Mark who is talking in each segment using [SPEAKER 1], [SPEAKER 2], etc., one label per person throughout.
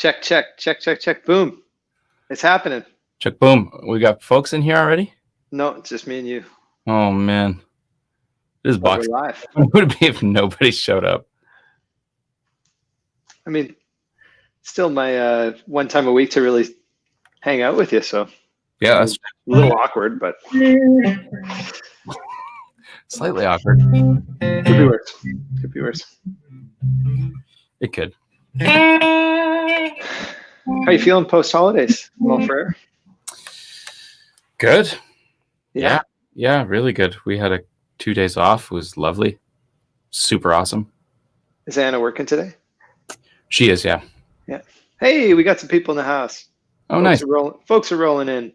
[SPEAKER 1] Check. Boom. It's happening.
[SPEAKER 2] Check, boom. We got folks in here already?
[SPEAKER 1] No, it's just me and you.
[SPEAKER 2] Oh, man. This box.
[SPEAKER 1] We're live.
[SPEAKER 2] What would it be if nobody showed up?
[SPEAKER 1] I mean, still my one time a week to really hang out with you. So
[SPEAKER 2] yeah, that's
[SPEAKER 1] a little awkward, but
[SPEAKER 2] slightly awkward.
[SPEAKER 1] Could be worse. Could be worse.
[SPEAKER 2] It could.
[SPEAKER 1] How you feeling post holidays, Monfrere?
[SPEAKER 2] Good.
[SPEAKER 1] Yeah.
[SPEAKER 2] Yeah, really good. We had 2 days off. It was lovely. Super awesome.
[SPEAKER 1] Is Anna working today?
[SPEAKER 2] She is, yeah.
[SPEAKER 1] Yeah. Hey, we got some people in the house.
[SPEAKER 2] Oh, nice.
[SPEAKER 1] Folks are rolling in.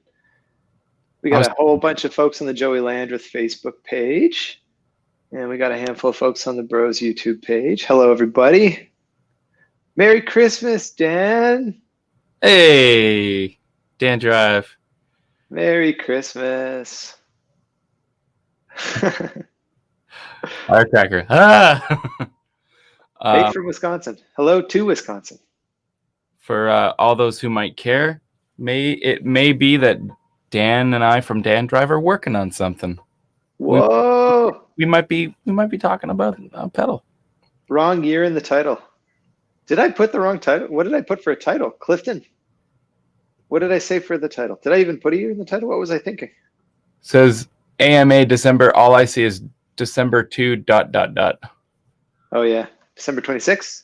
[SPEAKER 1] We got a whole bunch of folks on the Joey Landreth Facebook page. And we got a handful of folks on the Bros YouTube page. Hello, everybody. Merry Christmas, Dan.
[SPEAKER 2] Hey, Dan Drive.
[SPEAKER 1] Merry Christmas.
[SPEAKER 2] Firecracker. Ah!
[SPEAKER 1] Hey, from Wisconsin. Hello to Wisconsin.
[SPEAKER 2] For all those who might care, it may be that Dan and I from Dan Drive are working on something.
[SPEAKER 1] Whoa!
[SPEAKER 2] We might be talking about a pedal.
[SPEAKER 1] Wrong year in the title. Did I put the wrong title? What did I put for a title? Clifton. What did I say for the title? Did I even put a year in the title? What was I thinking?
[SPEAKER 2] Says AMA December. All I see is December 2 ...
[SPEAKER 1] Oh yeah, December 26th.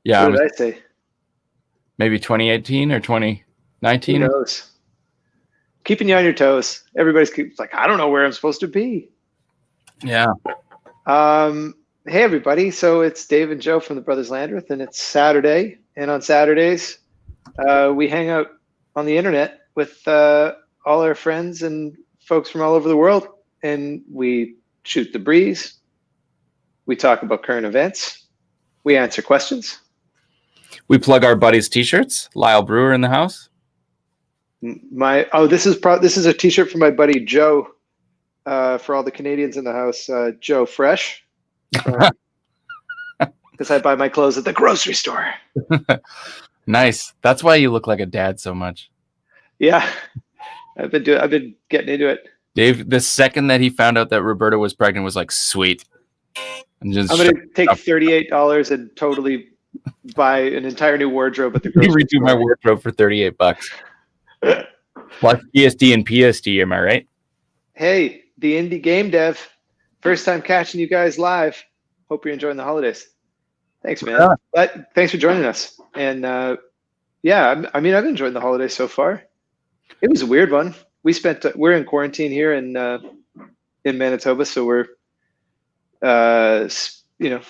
[SPEAKER 2] Yeah.
[SPEAKER 1] What did I say?
[SPEAKER 2] Maybe 2018 or 2019.
[SPEAKER 1] Who knows? Keeping you on your toes. Everybody's like, I don't know where I'm supposed to be.
[SPEAKER 2] Yeah.
[SPEAKER 1] Hey everybody. So it's Dave and Joe from the Brothers Landreth, and it's Saturday. And on Saturdays, we hang out on the internet with all our friends and folks from all over the world, and we shoot the breeze. We talk about current events. We answer questions.
[SPEAKER 2] We plug our buddies' t-shirts. Lyle Brewer in the house.
[SPEAKER 1] This is a t-shirt from my buddy Joe. For all the Canadians in the house, Joe Fresh. Because I buy my clothes at the grocery store.
[SPEAKER 2] Nice. That's why you look like a dad so much.
[SPEAKER 1] Yeah, I've been getting into it.
[SPEAKER 2] Dave, the second that he found out that Roberta was pregnant, was like, sweet.
[SPEAKER 1] I'm going to take $38 and totally buy an entire new wardrobe at the grocery
[SPEAKER 2] store. You redo my wardrobe for $38. Plus GSD and PSD, am I right?
[SPEAKER 1] Hey, the indie game dev. First time catching you guys live. Hope you're enjoying the holidays. Thanks, man. Yeah. Thanks for joining us. And yeah, I mean, I've enjoyed the holidays so far. It was a weird one. We're in quarantine here in Manitoba, so we're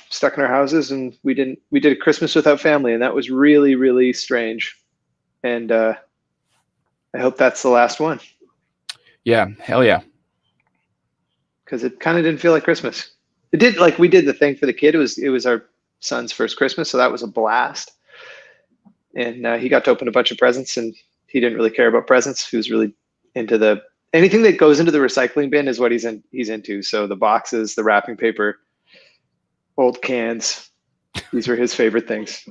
[SPEAKER 1] stuck in our houses, and we did a Christmas without family, and that was really, really strange. And I hope that's the last one.
[SPEAKER 2] Yeah, hell yeah.
[SPEAKER 1] Because it kind of didn't feel like Christmas. It did, like we did the thing for the kid. It was our son's first Christmas, so that was a blast. And he got to open a bunch of presents, and he didn't really care about presents. He was really into anything that goes into the recycling bin is what he's into. So the boxes, the wrapping paper, old cans, these were his favorite things.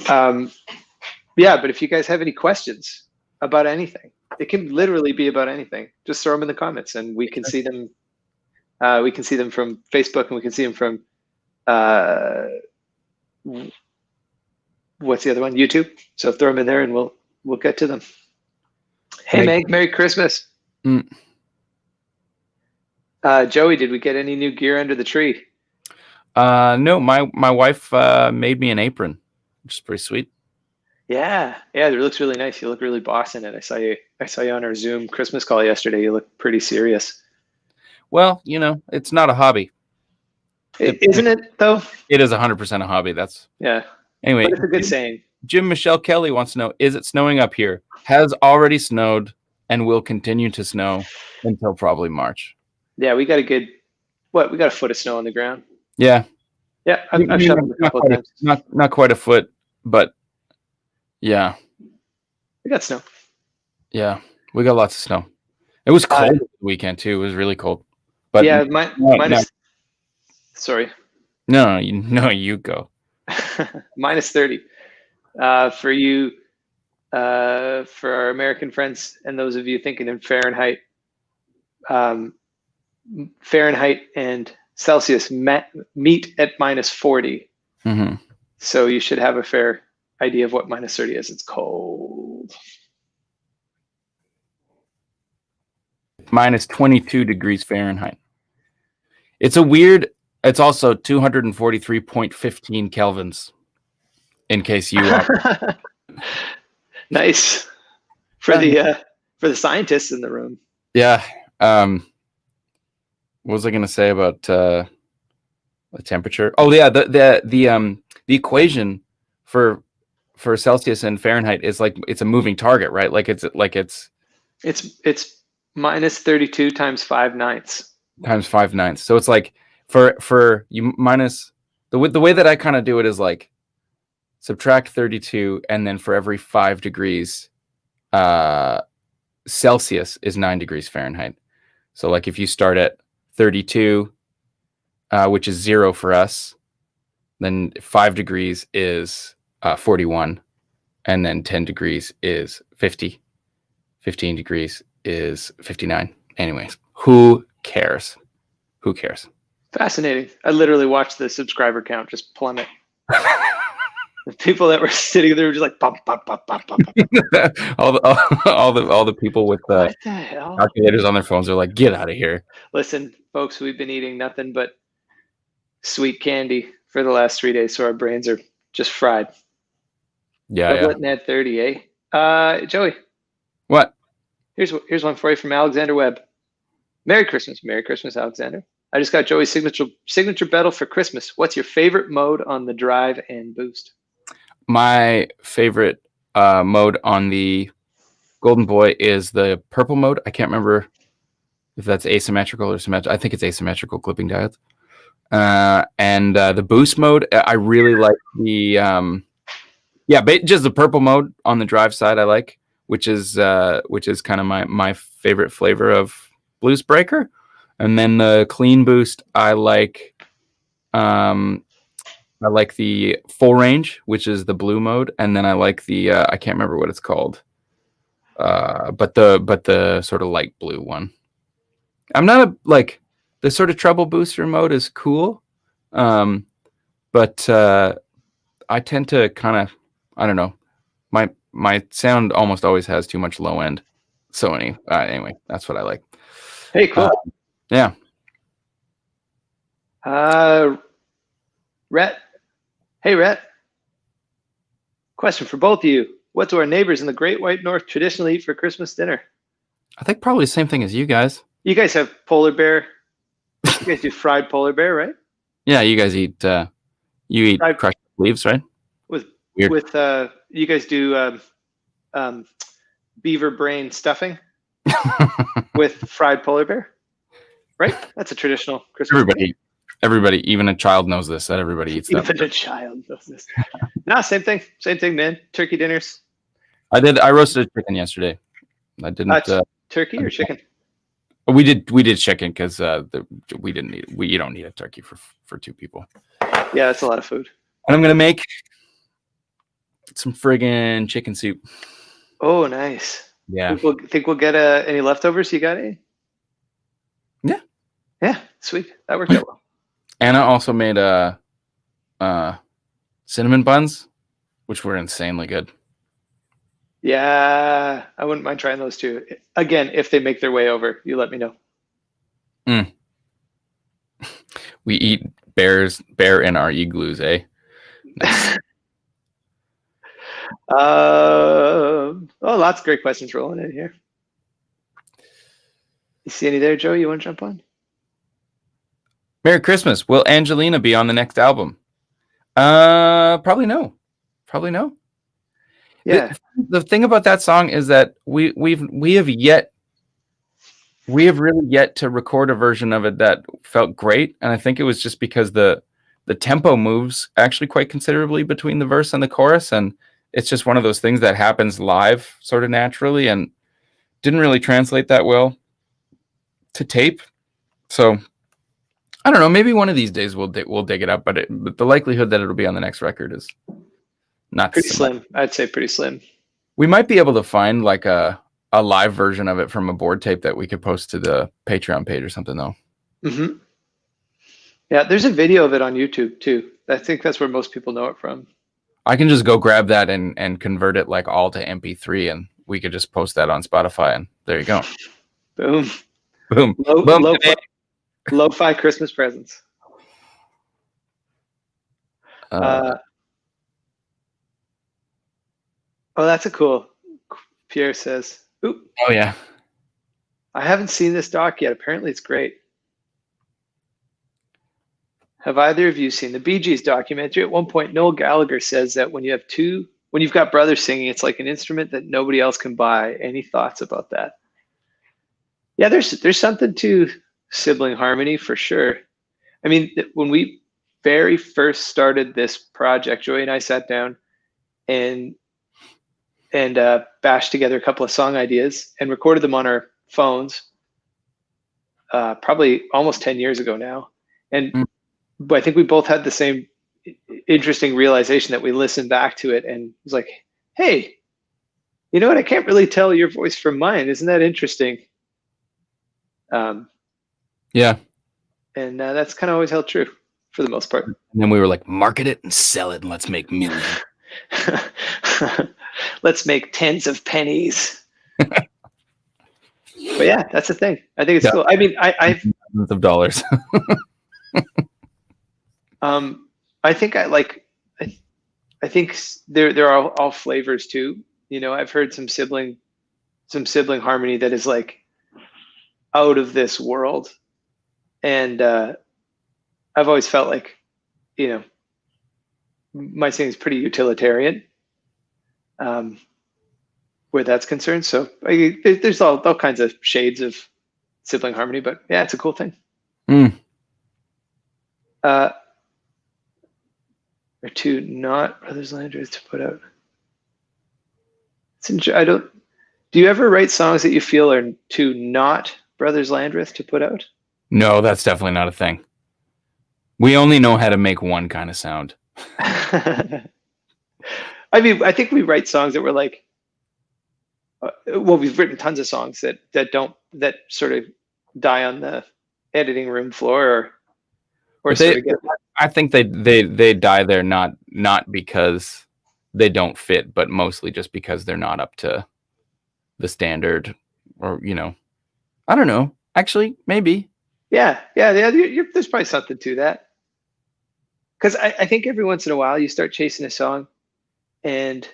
[SPEAKER 1] Yeah, but if you guys have any questions about anything, it can literally be about anything. Just throw them in the comments, and we can see them. We can see them from Facebook, and we can see them from what's the other one? YouTube. So throw them in there, and we'll get to them. Hey, Meg, Merry Christmas. Joey, did we get any new gear under the tree?
[SPEAKER 2] No, my wife made me an apron, which is pretty sweet.
[SPEAKER 1] Yeah, it looks really nice. You look really boss in it. I saw you on our Zoom Christmas call yesterday. You look pretty serious.
[SPEAKER 2] Well, it's not a hobby.
[SPEAKER 1] Isn't it though?
[SPEAKER 2] It is 100% a hobby. Anyway.
[SPEAKER 1] But it's a good saying.
[SPEAKER 2] Jim Michelle Kelly wants to know, is it snowing up here? Has already snowed and will continue to snow until probably March.
[SPEAKER 1] Yeah, we got a foot of snow on the ground.
[SPEAKER 2] Yeah.
[SPEAKER 1] Yeah, I've shoveled a couple of times.
[SPEAKER 2] Not quite a foot, but yeah.
[SPEAKER 1] We got snow.
[SPEAKER 2] Yeah, we got lots of snow. It was cold the weekend too. It was really cold. But
[SPEAKER 1] yeah, mine is. Sorry.
[SPEAKER 2] No, you go.
[SPEAKER 1] minus 30. For you, for our American friends and those of you thinking in Fahrenheit, Fahrenheit and Celsius meet at minus 40.
[SPEAKER 2] Mm-hmm.
[SPEAKER 1] So you should have a fair idea of what minus 30 is. It's cold.
[SPEAKER 2] Minus 22 degrees Fahrenheit. It's also 243.15 kelvins, in case you
[SPEAKER 1] Nice. For the scientists in the room.
[SPEAKER 2] Yeah. What was I going to say about the temperature? Oh yeah, the equation for Celsius and Fahrenheit is like it's a moving target, right? It's
[SPEAKER 1] minus 32 times 5/9.
[SPEAKER 2] Times 5/9. So it's like for you minus the way that I kind of do it is like subtract 32, and then for every 5 degrees Celsius is 9 degrees Fahrenheit. So like if you start at 32, which is 0 for us, then 5 degrees is 41, and then 10 degrees is 50. 15 degrees is 59. Anyways, who cares? Who cares?
[SPEAKER 1] Fascinating. I literally watched the subscriber count just plummet. The people that were sitting there were just like bump, bump, bump, bump, bump, bump.
[SPEAKER 2] all the people with
[SPEAKER 1] what the hell?
[SPEAKER 2] calculators on their phones are like, get out of here.
[SPEAKER 1] Listen, folks, we've been eating nothing but sweet candy for the last 3 days, so our brains are just fried.
[SPEAKER 2] Yeah.
[SPEAKER 1] Net 30, eh? Joey.
[SPEAKER 2] What?
[SPEAKER 1] Here's one for you from Alexander Webb. Merry Christmas, Alexander. I just got Joey's signature pedal for Christmas. What's your favorite mode on the drive and boost?
[SPEAKER 2] My favorite mode on the Golden Boy is the purple mode. I can't remember if that's asymmetrical or symmetrical. I think it's asymmetrical clipping diodes. And the boost mode, I really like the just the purple mode on the drive side. I like, which is kind of my favorite flavor of Blues Breaker. And then the clean boost, I like the full range, which is the blue mode, and then I like the I can't remember what it's called, but the sort of light blue one. I'm not the sort of treble booster mode is cool, but I tend to kind of, I don't know, my sound almost always has too much low end. So anyway, that's what I like.
[SPEAKER 1] Hey, cool.
[SPEAKER 2] Yeah.
[SPEAKER 1] Rhett. Hey, Rhett. Question for both of you. What do our neighbors in the Great White North traditionally eat for Christmas dinner?
[SPEAKER 2] I think probably the same thing as you guys.
[SPEAKER 1] You guys have polar bear. You guys do fried polar bear, right?
[SPEAKER 2] Yeah, you guys eat crushed leaves, right?
[SPEAKER 1] With you guys do beaver brain stuffing with fried polar bear, right? That's a traditional Christmas.
[SPEAKER 2] Everybody, even a child knows this. That everybody eats that.
[SPEAKER 1] Even a child knows this. No, same thing, man. Turkey dinners.
[SPEAKER 2] I roasted a chicken yesterday. I didn't.
[SPEAKER 1] Turkey or chicken?
[SPEAKER 2] We did chicken because we didn't need. You don't need a turkey for 2 people.
[SPEAKER 1] Yeah, that's a lot of food.
[SPEAKER 2] And I'm gonna make some friggin' chicken soup.
[SPEAKER 1] Oh, nice.
[SPEAKER 2] Yeah.
[SPEAKER 1] Think we'll get any leftovers? You got any?
[SPEAKER 2] Yeah.
[SPEAKER 1] Yeah, sweet. That worked out well.
[SPEAKER 2] Anna also made cinnamon buns, which were insanely good.
[SPEAKER 1] Yeah, I wouldn't mind trying those too. Again, if they make their way over, you let me know.
[SPEAKER 2] We eat bear in our igloos, eh? Nice.
[SPEAKER 1] Lots of great questions rolling in here. You see any there, Joe? You want to jump on?
[SPEAKER 2] Merry Christmas. Will Angelina be on the next album? Probably no.
[SPEAKER 1] Yeah.
[SPEAKER 2] The thing about that song is that we have really yet to record a version of it that felt great, and I think it was just because the tempo moves actually quite considerably between the verse and the chorus, and it's just one of those things that happens live sort of naturally and didn't really translate that well to tape. So I don't know. Maybe one of these days we'll dig it up, but the likelihood that it'll be on the next record is not
[SPEAKER 1] Pretty
[SPEAKER 2] so much.
[SPEAKER 1] slim. I'd say pretty slim.
[SPEAKER 2] We might be able to find like a live version of it from a board tape that we could post to the Patreon page or something, though.
[SPEAKER 1] Mm-hmm. Yeah, there's a video of it on YouTube too. I think that's where most people know it from.
[SPEAKER 2] I can just go grab that and convert it like all to MP3, and we could just post that on Spotify, and there you go.
[SPEAKER 1] Boom.
[SPEAKER 2] Boom. Boom.
[SPEAKER 1] Lo-fi Christmas presents. Oh, that's a cool. Pierre says, "Ooh,
[SPEAKER 2] oh yeah.
[SPEAKER 1] I haven't seen this doc yet. Apparently, it's great. Have either of you seen the Bee Gees documentary? At one point, Noel Gallagher says that when you've got brothers singing, it's like an instrument that nobody else can buy. Any thoughts about that?" Yeah, there's something to sibling harmony for sure. I mean, when we very first started this project, Joey and I sat down and bashed together a couple of song ideas and recorded them on our phones, probably almost 10 years ago now. And but I think we both had the same interesting realization that we listened back to it and was like, hey, you know what? I can't really tell your voice from mine. Isn't that interesting?
[SPEAKER 2] Yeah.
[SPEAKER 1] And that's kind of always held true for the most part.
[SPEAKER 2] And then we were like, market it and sell it and let's make millions.
[SPEAKER 1] Let's make tens of pennies. But yeah, that's the thing. I think it's cool. I mean, I've
[SPEAKER 2] thousands of dollars.
[SPEAKER 1] I think I think there are all flavors too. You know, I've heard some sibling harmony that is like out of this world. And I've always felt like, you know, my singing is pretty utilitarian where that's concerned. So there's all kinds of shades of sibling harmony, but yeah, it's a cool thing. Or two not Brothers Landreth to put out. Do you ever write songs that you feel are too not Brothers Landreth to put out?
[SPEAKER 2] No, that's definitely not a thing. We only know how to make one kind of sound.
[SPEAKER 1] I mean, I think we write songs that we're like, well, we've written tons of songs that sort of die on the editing room floor or sort of get.
[SPEAKER 2] I think they die there not because they don't fit, but mostly just because they're not up to the standard, or you know, I don't know. Actually, maybe. Yeah.
[SPEAKER 1] There's probably something to that. Because I think every once in a while you start chasing a song, and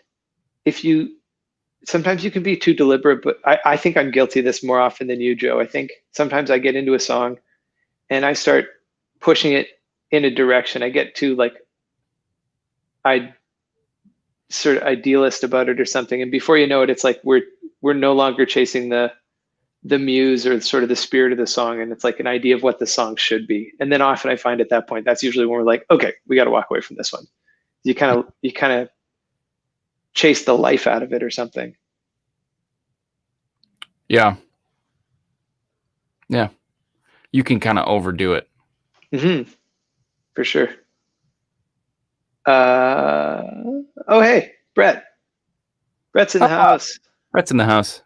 [SPEAKER 1] sometimes you can be too deliberate, but I think I'm guilty of this more often than you, Joe. I think sometimes I get into a song and I start pushing it in a direction. I get too I sort of idealist about it or something. And before you know it, it's like we're no longer chasing the muse or sort of the spirit of the song, and it's like an idea of what the song should be. And then often I find at that point, that's usually when we're like, okay, we got to walk away from this one. You kind of chase the life out of it or something.
[SPEAKER 2] Yeah. You can kind of overdo it.
[SPEAKER 1] Mm-hmm. For sure. Oh, hey, Brett. Brett's in the house.
[SPEAKER 2] Brett's in the house.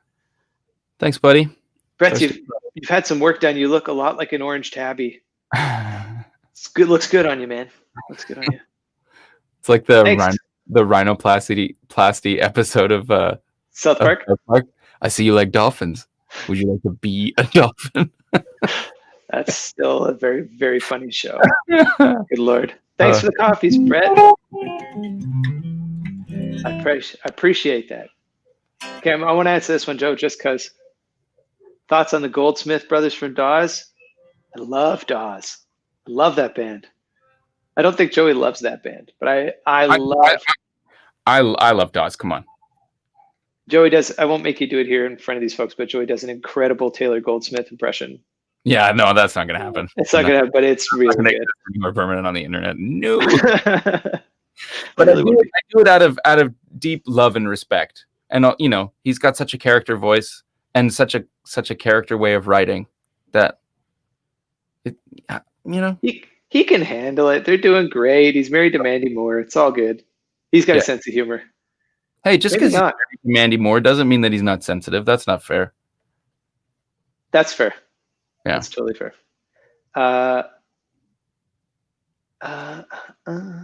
[SPEAKER 2] Thanks, buddy.
[SPEAKER 1] Brett, you've had some work done. You look a lot like an orange tabby. It's good. Looks good on you, man. Looks good on you.
[SPEAKER 2] It's like the rhinoplasty episode of
[SPEAKER 1] South Park.
[SPEAKER 2] I see you like dolphins. Would you like to be a dolphin?
[SPEAKER 1] That's still a very, very funny show. Good Lord. Thanks for the coffees, Brett. I appreciate that. Okay, I want to answer this one, Joe, just because. Thoughts on the Goldsmith brothers from Dawes? I love Dawes. I love that band. I don't think Joey loves that band, but I
[SPEAKER 2] love Dawes. Come on.
[SPEAKER 1] Joey does. I won't make you do it here in front of these folks, but Joey does an incredible Taylor Goldsmith impression.
[SPEAKER 2] Yeah, no, that's not going to happen.
[SPEAKER 1] It's not going to happen, but it's really good.
[SPEAKER 2] More permanent on the internet. No. But I do it out of deep love and respect. And you know, he's got such a character voice and such a character way of writing that you know.
[SPEAKER 1] He can handle it. They're doing great. He's married to Mandy Moore. It's all good. He's got a
[SPEAKER 2] Yeah.
[SPEAKER 1] sense of humor.
[SPEAKER 2] Hey, just
[SPEAKER 1] Maybe
[SPEAKER 2] because he's
[SPEAKER 1] not.
[SPEAKER 2] married to Mandy Moore doesn't mean that he's not sensitive. That's not fair.
[SPEAKER 1] That's fair.
[SPEAKER 2] Yeah.
[SPEAKER 1] That's totally fair. Uh, uh, uh,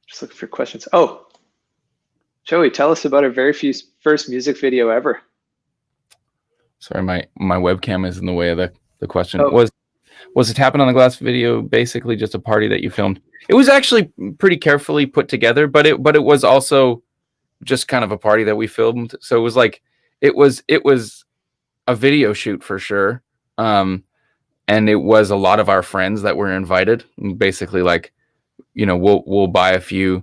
[SPEAKER 1] just looking for questions. Oh, Joey, tell us about our first music video ever.
[SPEAKER 2] Sorry, my webcam is in the way of the question.
[SPEAKER 1] Oh,
[SPEAKER 2] Was it Tapping on the Glass video basically just a party that you filmed? It was actually pretty carefully put together, but it was also just kind of a party that we filmed. So it was like it was a video shoot for sure. And it was a lot of our friends that were invited. Basically, like, we'll buy a few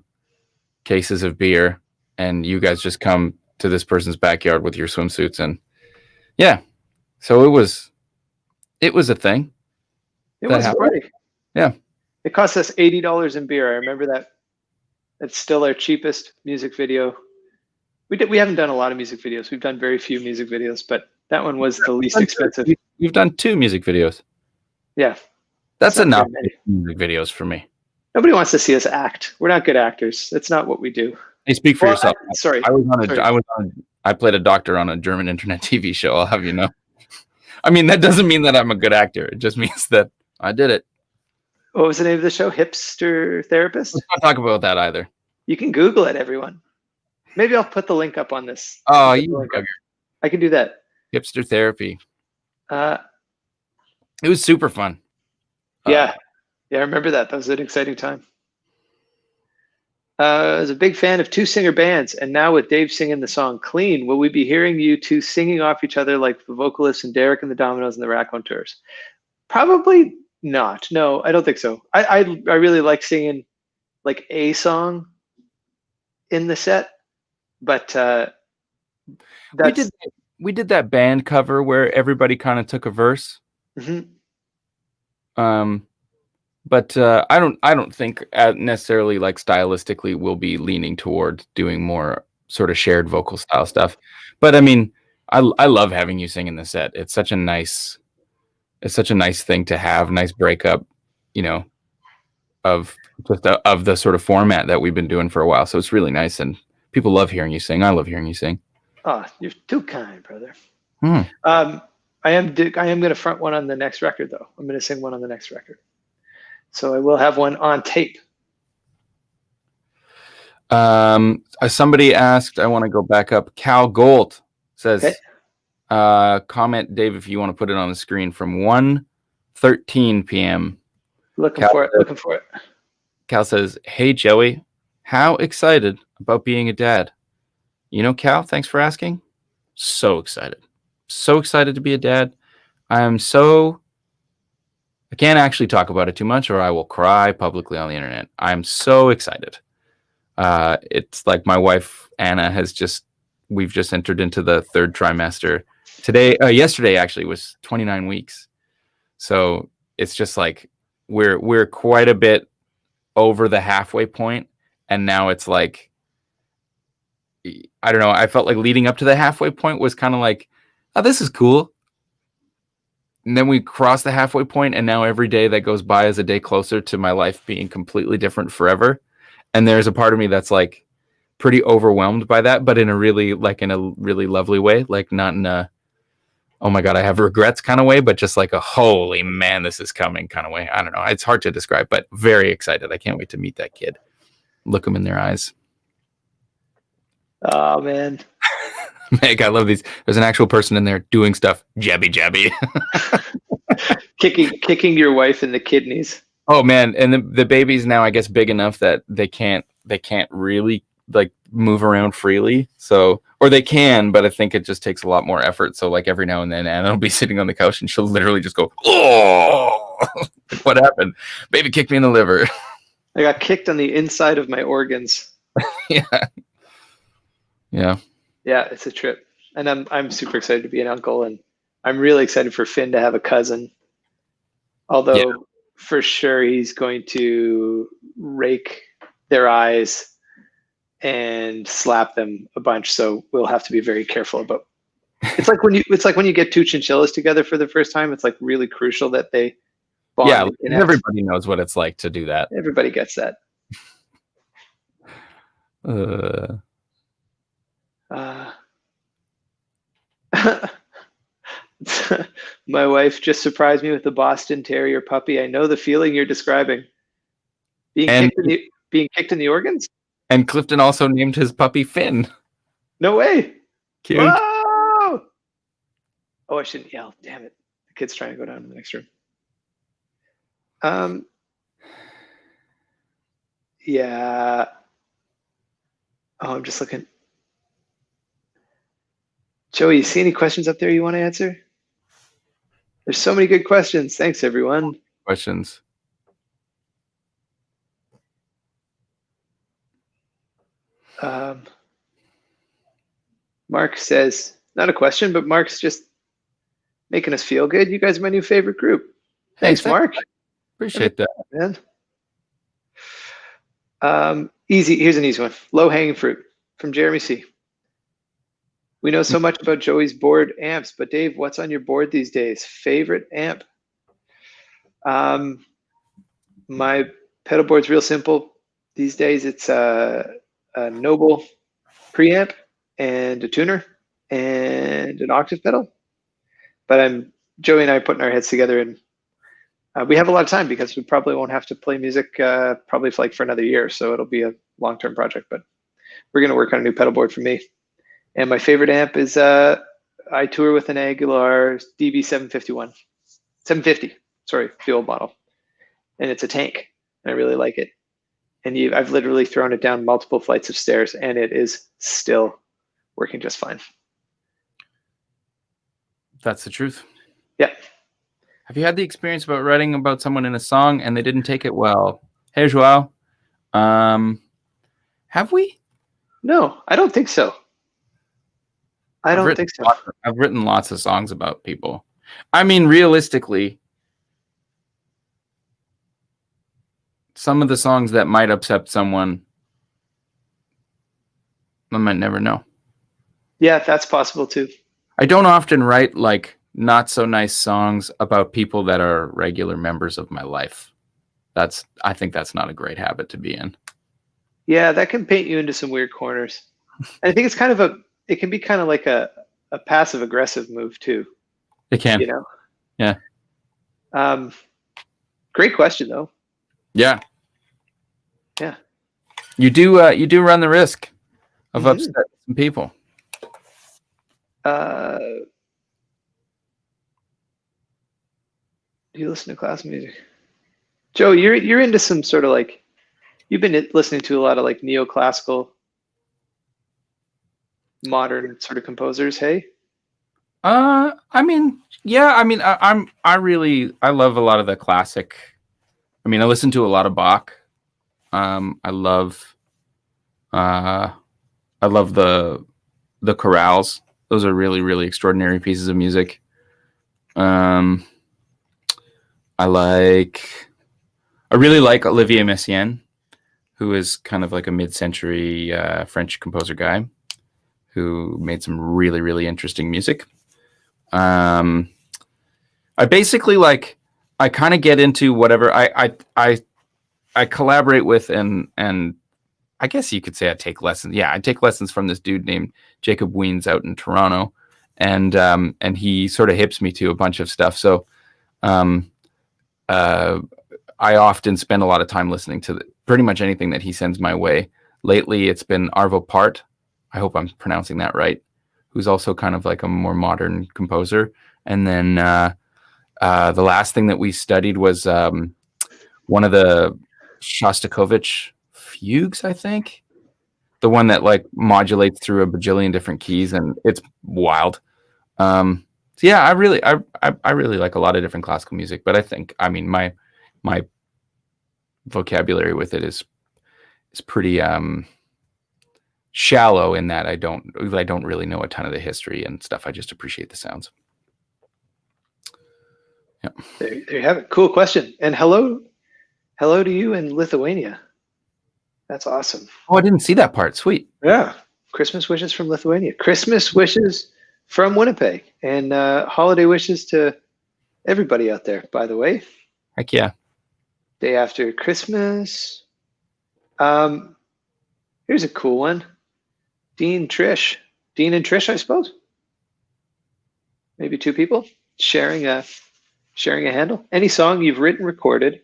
[SPEAKER 2] cases of beer, and you guys just come to this person's backyard with your swimsuits, and yeah. So it was a thing.
[SPEAKER 1] it
[SPEAKER 2] That
[SPEAKER 1] was a
[SPEAKER 2] happened.
[SPEAKER 1] party.
[SPEAKER 2] Yeah.
[SPEAKER 1] It cost us $80 in beer. I remember that. It's still our cheapest music video. We haven't done a lot of music videos. We've done very few music videos, but that one was the least expensive.
[SPEAKER 2] We've done 2 music videos.
[SPEAKER 1] Yeah.
[SPEAKER 2] That's
[SPEAKER 1] not
[SPEAKER 2] enough
[SPEAKER 1] very many.
[SPEAKER 2] music videos for me.
[SPEAKER 1] Nobody wants to see us act. We're not good actors. That's not what we do.
[SPEAKER 2] Hey, speak for
[SPEAKER 1] Well,
[SPEAKER 2] yourself.
[SPEAKER 1] Sorry.
[SPEAKER 2] I played a doctor on a German internet TV show. I'll have you know. I mean, that doesn't mean that I'm a good actor. It just means that I did it.
[SPEAKER 1] What was the name of the show? Hipster Therapist?
[SPEAKER 2] Let's not talk about that either.
[SPEAKER 1] You can Google it, everyone. Maybe I'll put the link up on this.
[SPEAKER 2] Oh,
[SPEAKER 1] I can do that.
[SPEAKER 2] Hipster therapy.
[SPEAKER 1] Uh,
[SPEAKER 2] It was super fun.
[SPEAKER 1] yeah. Yeah, I remember that. That was an exciting time. I was a big fan of 2-singer bands, and now with Dave singing the song Clean, will we be hearing you two singing off each other like the vocalists in Derek and the Dominoes and the Raconteurs? Probably not. No, I don't think so. I really like singing like a song in the set, but
[SPEAKER 2] we did that band cover where everybody kind of took a verse.
[SPEAKER 1] Mm-hmm.
[SPEAKER 2] But I don't think necessarily like stylistically we'll be leaning toward doing more sort of shared vocal style stuff. But I mean, I love having you sing in the set. It's such a nice thing to have, nice breakup, of the sort of format that we've been doing for a while. So it's really nice, and people love hearing you sing. I love hearing you sing.
[SPEAKER 1] Oh, you're too kind, brother. I am going to front one on the next record, though. I'm going to sing one on the next record. So I will have one on tape.
[SPEAKER 2] Somebody asked, I want to go back up. Cal Gold says, okay. Comment, Dave, if you want to put it on the screen from 1:13 p.m.
[SPEAKER 1] Looking for it.
[SPEAKER 2] Cal says, hey, Joey, how excited about being a dad? Cal, thanks for asking. So excited. So excited to be a dad. I can't actually talk about it too much or I will cry publicly on the internet. I'm so excited. It's like my wife, Anna, we've just entered into the 3rd trimester. Yesterday actually was 29 weeks. So it's just like, we're quite a bit over the halfway point. And now it's like, I don't know. I felt like leading up to the halfway point was kind of like, oh, this is cool. And then we crossed the halfway point, and now every day that goes by is a day closer to my life being completely different forever. And there's a part of me that's like pretty overwhelmed by that, but in a really lovely way, like not in a, oh my God, I have regrets kind of way, but just like a holy man, this is coming kind of way. I don't know. It's hard to describe, but very excited. I can't wait to meet that kid. Look them in their eyes.
[SPEAKER 1] Oh, man.
[SPEAKER 2] Meg, I love these. There's an actual person in there doing stuff. Jabby.
[SPEAKER 1] kicking your wife in the kidneys.
[SPEAKER 2] Oh man, and the baby's now I guess big enough that they can't really like move around freely. So, or they can, but I think it just takes a lot more effort. So like every now and then Anna will be sitting on the couch and she'll literally just go, "Oh, what happened? Baby kicked me in the liver."
[SPEAKER 1] I got kicked on the inside of my organs. Yeah, it's a trip. And I'm super excited to be an uncle, and I'm really excited for Finn to have a cousin. Although for sure he's going to rake their eyes and slap them a bunch. So we'll have to be very careful about It's like when you get two chinchillas together for the first time. It's like really crucial that they bond
[SPEAKER 2] Yeah,
[SPEAKER 1] and connect.
[SPEAKER 2] everybody knows what it's like to do that.
[SPEAKER 1] Everybody gets that.
[SPEAKER 2] Uh,
[SPEAKER 1] Uh, my wife just surprised me with the Boston Terrier puppy. I know the feeling you're describing. Being
[SPEAKER 2] and
[SPEAKER 1] being kicked in the organs?
[SPEAKER 2] and Clifton also named his puppy Finn.
[SPEAKER 1] No way.
[SPEAKER 2] Cute.
[SPEAKER 1] Whoa! Oh, I shouldn't yell. Damn it. The kid's trying to go down to the next room. Yeah. Oh, I'm just looking. Joey, you see any questions up there you want to answer? There's so many good questions. Thanks, everyone.
[SPEAKER 2] Questions.
[SPEAKER 1] Mark says, not a question, but Mark's just making us feel good. You guys are my new favorite group. Thanks, Mark.
[SPEAKER 2] Appreciate that,
[SPEAKER 1] man. Easy. Here's an easy one. Low hanging fruit from Jeremy C. We know so much about Joey's board amps, but Dave, what's on your board these days? Favorite amp? My pedal board's real simple. These days it's a Noble preamp and a tuner and an octave pedal. But Joey and I are putting our heads together, and we have a lot of time because we probably won't have to play music probably for another year. So it'll be a long-term project, but we're going to work on a new pedal board for me. And my favorite amp is I tour with an Aguilar DB 750, sorry, the old model. And it's a tank, and I really like it. And I've literally thrown it down multiple flights of stairs, and it is still working just fine.
[SPEAKER 2] That's the truth.
[SPEAKER 1] Yeah.
[SPEAKER 2] Have you had the experience about writing about someone in a song and they didn't take it well? Hey, Joao. Have we?
[SPEAKER 1] No, I don't think so. I don't think so.
[SPEAKER 2] I've written lots of songs about people. I mean, realistically, some of the songs that might upset someone, I might never know.
[SPEAKER 1] Yeah, that's possible too.
[SPEAKER 2] I don't often write like not so nice songs about people that are regular members of my life. I think that's not a great habit to be in.
[SPEAKER 1] Yeah, that can paint you into some weird corners. And I think it can be kind of like a passive aggressive move too.
[SPEAKER 2] It can.
[SPEAKER 1] You know?
[SPEAKER 2] Yeah.
[SPEAKER 1] Great question though.
[SPEAKER 2] Yeah.
[SPEAKER 1] Yeah.
[SPEAKER 2] You do run the risk of upsetting some people.
[SPEAKER 1] Do you listen to classical music? Joe, you're into some sort of like, you've been listening to a lot of like neoclassical modern sort of composers, hey?
[SPEAKER 2] I mean, yeah, I mean, I love a lot of the classic. I mean, I listen to a lot of Bach. I love the chorales. Those are really, really extraordinary pieces of music. I really like Olivier Messiaen, who is kind of like a mid-century French composer guy who made some really, really interesting music. I basically I kind of get into whatever I collaborate with, and I guess you could say I take lessons. Yeah, I take lessons from this dude named Jacob Wiens out in Toronto, and he sort of hips me to a bunch of stuff. So I often spend a lot of time listening to pretty much anything that he sends my way. Lately, it's been Arvo Part. I hope I'm pronouncing that right. Who's also kind of like a more modern composer. And then the last thing that we studied was one of the Shostakovich fugues, I think. The one that like modulates through a bajillion different keys, and it's wild. So yeah, I really like a lot of different classical music, but I think, I mean, my vocabulary with it is pretty shallow in that I don't really know a ton of the history and stuff. I just appreciate the sounds. Yeah.
[SPEAKER 1] There you have it. Cool question. And hello to you in Lithuania. That's awesome.
[SPEAKER 2] Oh, I didn't see that part. Sweet.
[SPEAKER 1] Yeah. Christmas wishes from Lithuania. Christmas wishes from Winnipeg. And holiday wishes to everybody out there, by the way.
[SPEAKER 2] Heck yeah.
[SPEAKER 1] Day after Christmas. Um, Here's a cool one. Dean and Trish, I suppose. Maybe two people sharing a handle. Any song you've written, recorded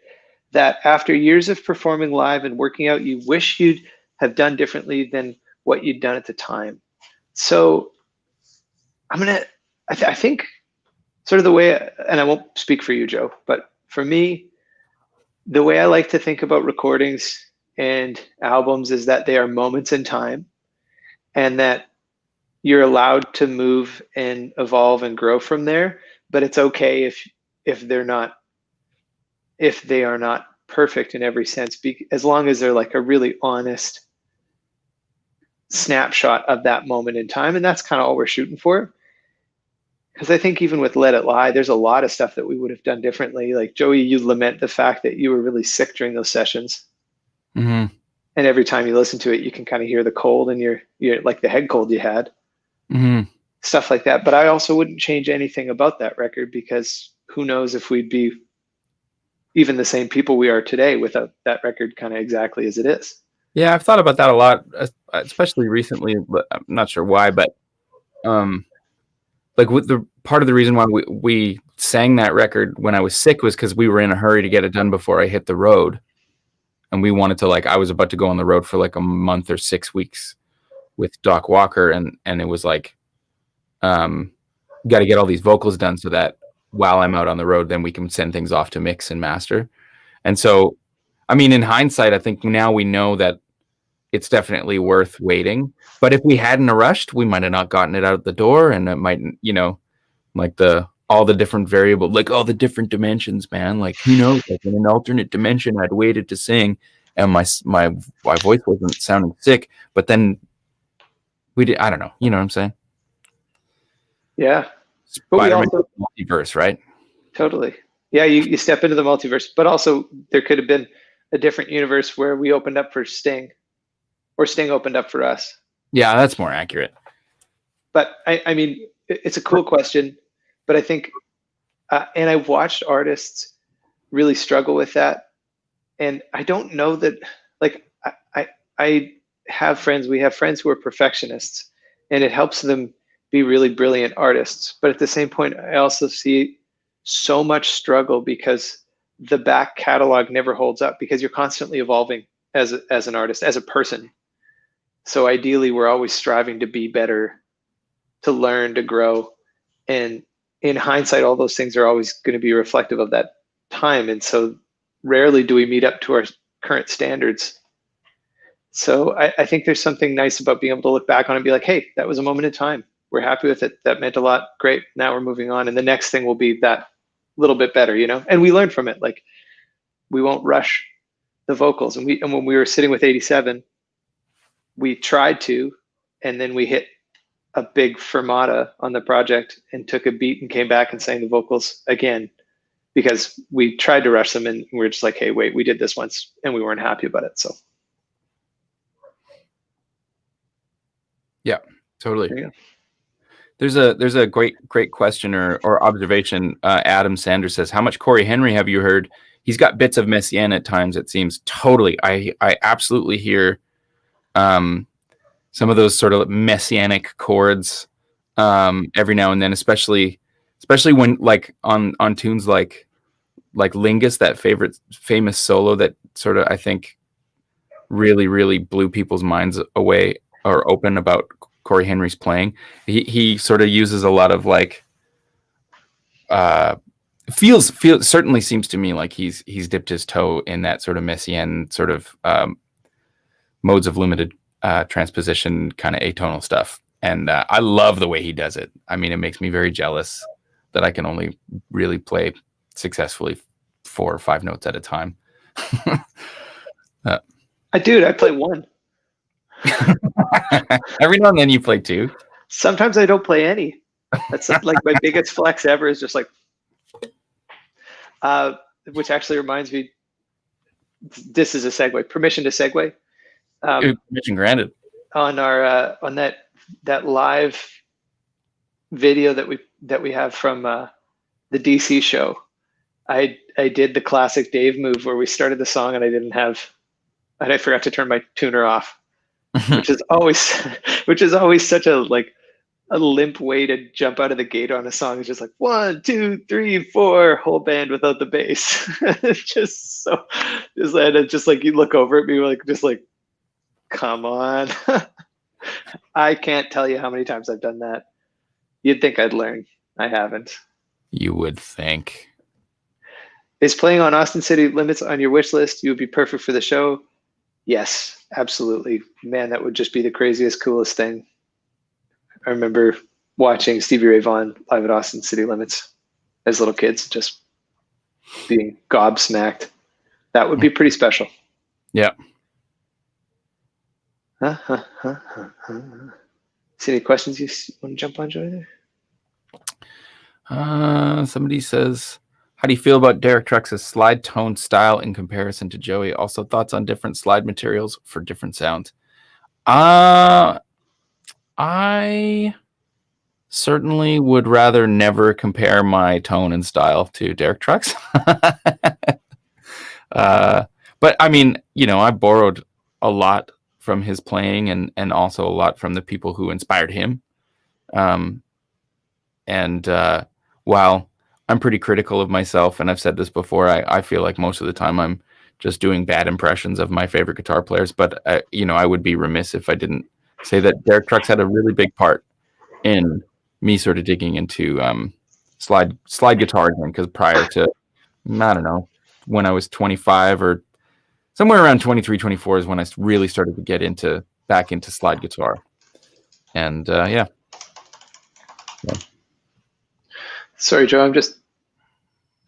[SPEAKER 1] that after years of performing live and working out, you wish you'd have done differently than what you'd done at the time. So I think sort of the way, and I won't speak for you, Joe, but for me, the way I like to think about recordings and albums is that they are moments in time, and that you're allowed to move and evolve and grow from there. But it's okay if they're not if they are not perfect in every sense, as long as they're like a really honest snapshot of that moment in time. And that's kind of all we're shooting for. Because I think even with Let It Lie, there's a lot of stuff that we would have done differently. Like Joey, you lament the fact that you were really sick during those sessions.
[SPEAKER 2] Mm-hmm.
[SPEAKER 1] And every time you listen to it, you can kind of hear the cold and you're like the head cold you had.
[SPEAKER 2] Mm-hmm.
[SPEAKER 1] Stuff like that. But I also wouldn't change anything about that record, because who knows if we'd be even the same people we are today without that record kind of exactly as it is.
[SPEAKER 2] Yeah, I've thought about that a lot, especially recently, but I'm not sure why. But like with the part of the reason why we sang that record when I was sick was because we were in a hurry to get it done before I hit the road. And we wanted to, like, I was about to go on the road for like a month or 6 weeks with Doc Walker. And it was like, got to get all these vocals done so that while I'm out on the road, then we can send things off to mix and master. And so, I mean, in hindsight, I think now we know that it's definitely worth waiting. But if we hadn't rushed, we might have not gotten it out the door, and it might, like all the different variables, like all the different dimensions, man. Like, who knows? Like in an alternate dimension, I'd waited to sing, and my voice wasn't sounding sick. But then we did. I don't know. You know what I'm saying?
[SPEAKER 1] Yeah, but we
[SPEAKER 2] Spider-Man
[SPEAKER 1] also
[SPEAKER 2] multiverse, right?
[SPEAKER 1] totally. Yeah, you step into the multiverse, but also there could have been a different universe where we opened up for Sting, or Sting opened up for us.
[SPEAKER 2] Yeah, that's more accurate.
[SPEAKER 1] But I mean, it's a cool question, but I think, and I've watched artists really struggle with that, and I don't know that. Like, I have friends. We have friends who are perfectionists, and it helps them be really brilliant artists. But at the same point, I also see so much struggle because the back catalog never holds up, because you're constantly evolving as an artist, as a person. So ideally, we're always striving to be better, to learn, to grow. And in hindsight, all those things are always going to be reflective of that time. And so rarely do we meet up to our current standards. So I think there's something nice about being able to look back on and be like, hey, that was a moment in time. We're happy with it. That meant a lot. Great. Now we're moving on. And the next thing will be that little bit better, and we learn from it. Like, we won't rush the vocals. And when we were sitting with 87, we tried to, and then we hit a big fermata on the project and took a beat and came back and sang the vocals again, because we tried to rush them, and we were just like, hey, wait, we did this once and we weren't happy about it. So
[SPEAKER 2] yeah, totally. There's a great question or observation. Adam Sanders says, how much Corey Henry have you heard? He's got bits of Messiaen at times, it seems. Totally. I absolutely hear some of those sort of messianic chords every now and then, especially when, like, on tunes like Lingus, that famous solo that sort of, I think, really, really blew people's minds away or open about Corey Henry's playing. He sort of uses a lot of, like, feels certainly seems to me like he's dipped his toe in that sort of Messiaen sort of modes of limited transposition kind of atonal stuff. And I love the way he does it. I mean, it makes me very jealous that I can only really play successfully 4 or 5 notes at a time.
[SPEAKER 1] I play one.
[SPEAKER 2] Every now and then you play 2.
[SPEAKER 1] Sometimes I don't play any. That's like my biggest flex ever is just like, which actually reminds me, this is a segue. Permission to segue.
[SPEAKER 2] Permission granted.
[SPEAKER 1] On our on that live video that we have from the DC show. I did the classic Dave move where we started the song and I forgot to turn my tuner off, which is always which is always such a a limp way to jump out of the gate on a song. It's just like 1, 2, 3, 4, whole band without the bass. It's just so just like you look over at me just like, come on. I can't tell you how many times I've done that. You'd think I'd learn. I haven't.
[SPEAKER 2] You would think.
[SPEAKER 1] Is playing on Austin City Limits on your wish list? You would be perfect for the show. Yes, absolutely. Man, that would just be the craziest, coolest thing. I remember watching Stevie Ray Vaughan live at Austin City Limits as little kids, just being gobsmacked. That would be pretty special.
[SPEAKER 2] Yeah.
[SPEAKER 1] See any questions you want to jump on, Joey?
[SPEAKER 2] Somebody says, how do you feel about Derek Trucks' slide tone style in comparison to Joey? Also, thoughts on different slide materials for different sounds. I certainly would rather never compare my tone and style to Derek Trucks. But I mean, I borrowed a lot from his playing and also a lot from the people who inspired him. While I'm pretty critical of myself, and I've said this before, I feel like most of the time I'm just doing bad impressions of my favorite guitar players. But I would be remiss if I didn't say that Derek Trucks had a really big part in me sort of digging into slide guitar again. Because prior to, I don't know, when I was 25 or somewhere around 23, 24 is when I really started to get back into slide guitar. And yeah.
[SPEAKER 1] Sorry, Joe. I'm just.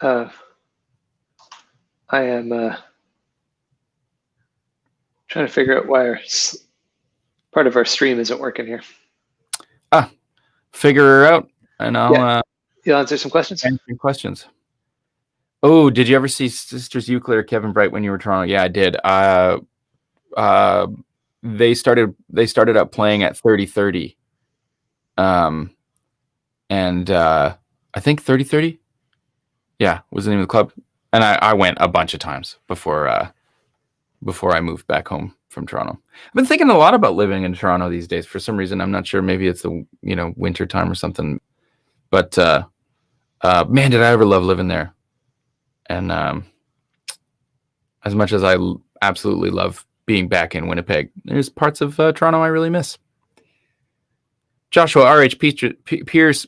[SPEAKER 1] I am trying to figure out why part of our stream isn't working here.
[SPEAKER 2] Figure her out, and I'll.
[SPEAKER 1] You'll answer some questions.
[SPEAKER 2] Answer questions. Oh, did you ever see Sisters Euclid or Kevin Bright when you were in Toronto? Yeah, I did. They started out playing at 3030. And I think 3030, yeah, was the name of the club. And I went a bunch of times before I moved back home from Toronto. I've been thinking a lot about living in Toronto these days for some reason. I'm not sure. Maybe it's the winter time or something. But man, did I ever love living there. And as much as I absolutely love being back in Winnipeg, there's parts of Toronto I really miss. Joshua R.H. Pierce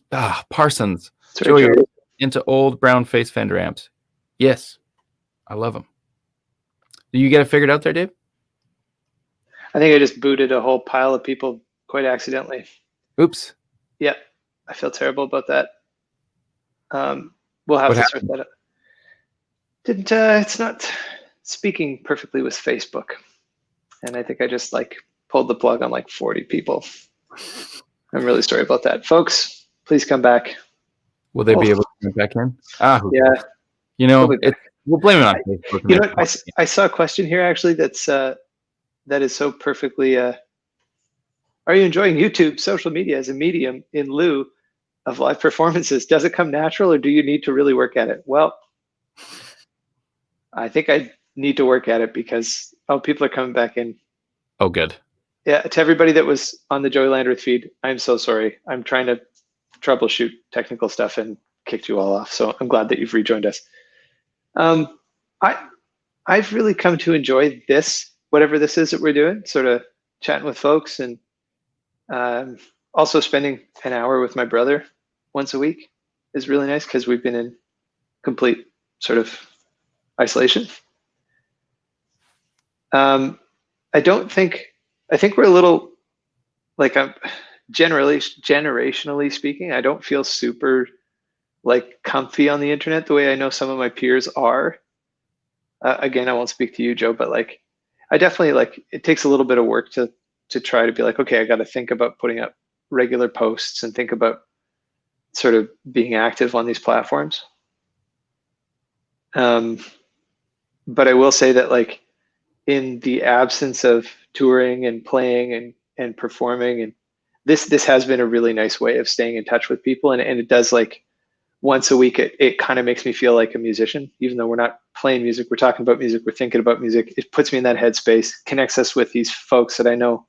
[SPEAKER 2] Parsons. Joey, into old brown face Fender amps. Yes, I love them. Do you get it figured out there, Dave?
[SPEAKER 1] I think I just booted a whole pile of people quite accidentally.
[SPEAKER 2] Oops.
[SPEAKER 1] Yeah, I feel terrible about that. We'll have to sort that out. It's not speaking perfectly with Facebook. And I think I just pulled the plug on 40 people. I'm really sorry about that. Folks, please come back.
[SPEAKER 2] Will they be able to come back in?
[SPEAKER 1] Yeah.
[SPEAKER 2] We'll blame it on Facebook.
[SPEAKER 1] I saw a question here actually that is so perfectly. Are you enjoying YouTube, social media as a medium in lieu of live performances? Does it come natural or do you need to really work at it? Well, I think I need to work at it because people are coming back in.
[SPEAKER 2] Oh, good.
[SPEAKER 1] Yeah, to everybody that was on the Joey Landreth feed, I'm so sorry. I'm trying to troubleshoot technical stuff and kicked you all off. So I'm glad that you've rejoined us. I've really come to enjoy this, whatever this is that we're doing, sort of chatting with folks and also spending an hour with my brother once a week is really nice because we've been in complete sort of isolation. I think we're a little generationally speaking, I don't feel super comfy on the internet the way I know some of my peers are. Again, I won't speak to you, Joe, but I definitely it takes a little bit of work to try to be okay, I got to think about putting up regular posts and think about sort of being active on these platforms. But I will say that in the absence of touring and playing and performing and this has been a really nice way of staying in touch with people, and it does, like, once a week it kind of makes me feel like a musician, even though we're not playing music, we're talking about music, we're thinking about music. It puts me in that headspace, connects us with these folks that I know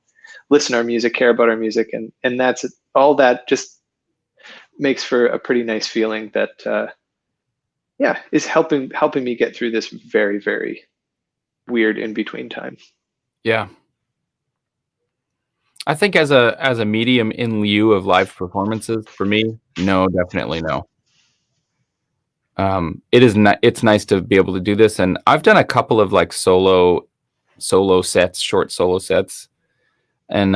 [SPEAKER 1] listen to our music, care about our music, and that's all. That just makes for a pretty nice feeling that yeah, is helping me get through this very, very weird in between time.
[SPEAKER 2] Yeah. I think as a medium in lieu of live performances, for me, no, definitely no. It's nice to be able to do this, and I've done a couple of like solo sets, short solo sets, and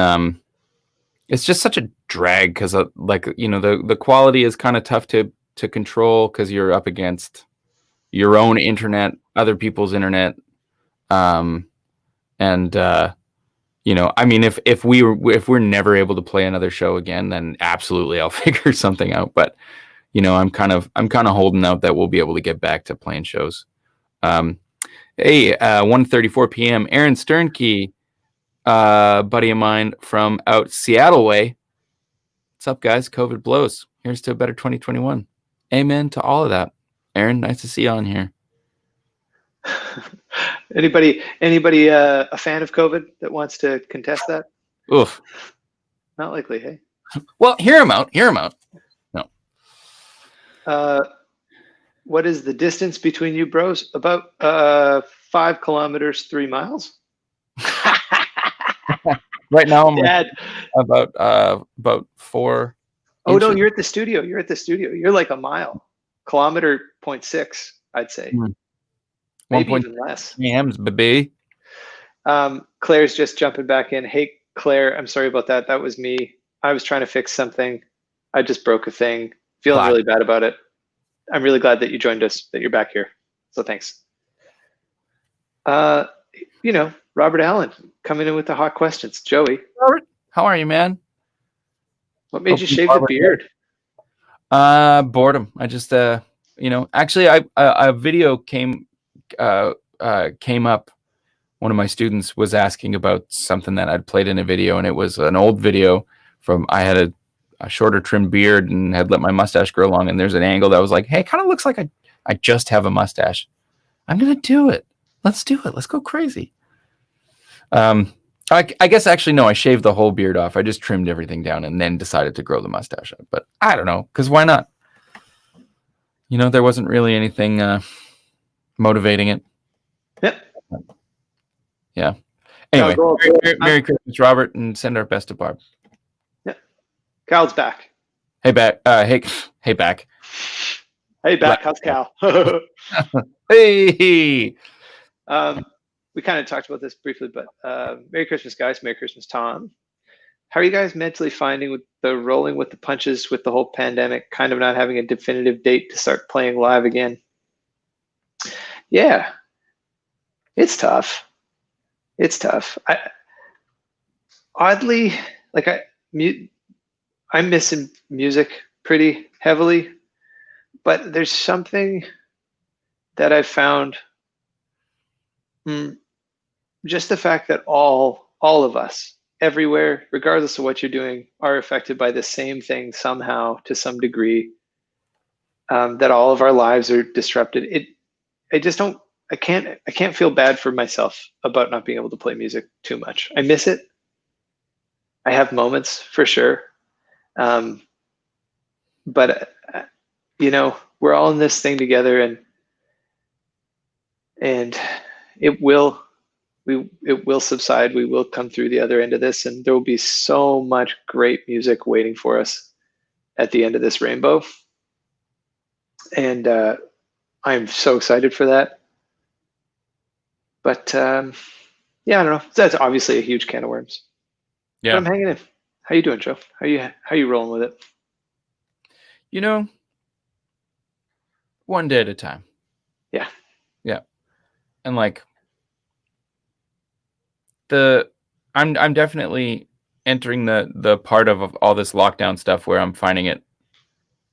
[SPEAKER 2] it's just such a drag because like, you know, the quality is kind of tough to control because you're up against your own internet, other people's internet, and you know, I mean, if we're never able to play another show again, then absolutely I'll figure something out. But you know, I'm kind of holding out that we'll be able to get back to playing shows. Hey, 1:34 p.m. Aaron Sternke, buddy of mine from out Seattle way. What's up, guys? COVID blows. Here's to a better 2021. Amen to all of that. Aaron, nice to see you on here.
[SPEAKER 1] Anybody a fan of COVID that wants to contest that?
[SPEAKER 2] Oof.
[SPEAKER 1] Not likely, hey?
[SPEAKER 2] Well, hear him out. No.
[SPEAKER 1] What is the distance between you bros? About 5 kilometers, 3 miles.
[SPEAKER 2] Right now I'm
[SPEAKER 1] Dad.
[SPEAKER 2] about 4.
[SPEAKER 1] Oh no, you're at the studio. You're like a mile. Kilometer 0.6, I'd say. Maybe even less.
[SPEAKER 2] Yams, baby.
[SPEAKER 1] Claire's just jumping back in. Hey, Claire, I'm sorry about that. That was me. I was trying to fix something. I just broke a thing. Feeling really bad about it. I'm really glad that you joined us, that you're back here. So thanks. You know, Robert Allen coming in with the hot questions. Joey.
[SPEAKER 2] Robert, how are you, man?
[SPEAKER 1] What made you shave the beard?
[SPEAKER 2] Boredom. I just, you know, actually, a video came up. One of my students was asking about something that I'd played in a video, and it was an old video from, I had a shorter trimmed beard and had let my mustache grow long, and there's an angle that was like, hey, it kind of looks like I just have a mustache. I'm gonna do it. Let's do it. Let's go crazy. I guess actually no, I shaved the whole beard off. I just trimmed everything down and then decided to grow the mustache up. But I don't know, because why not? You know, there wasn't really anything motivating it.
[SPEAKER 1] Yep.
[SPEAKER 2] Yeah. Anyway, Merry Christmas, Robert, and send our best to Barb.
[SPEAKER 1] Yeah. Cal's back.
[SPEAKER 2] Hey, back. Hey, back.
[SPEAKER 1] Hey, back. How's Cal?
[SPEAKER 2] Hey.
[SPEAKER 1] We kind of talked about this briefly, but Merry Christmas, guys. Merry Christmas, Tom. How are you guys mentally finding with the rolling with the punches with the whole pandemic, kind of not having a definitive date to start playing live again? Yeah, it's tough. It's tough. Oddly, like I'm missing music pretty heavily, but there's something that I've found. Just the fact that all of us, everywhere, regardless of what you're doing, are affected by the same thing somehow to some degree. That all of our lives are disrupted. I can't feel bad for myself about not being able to play music too much. I miss it. I have moments for sure. But you know, we're all in this thing together, and it will subside. We will come through the other end of this, and there will be so much great music waiting for us at the end of this rainbow. And I'm so excited for that. But yeah, I don't know. That's obviously a huge can of worms. Yeah, but I'm hanging in. How you doing, Joe? How you rolling with it?
[SPEAKER 2] You know, one day at a time.
[SPEAKER 1] Yeah.
[SPEAKER 2] And like I'm definitely entering the part of all this lockdown stuff where I'm finding it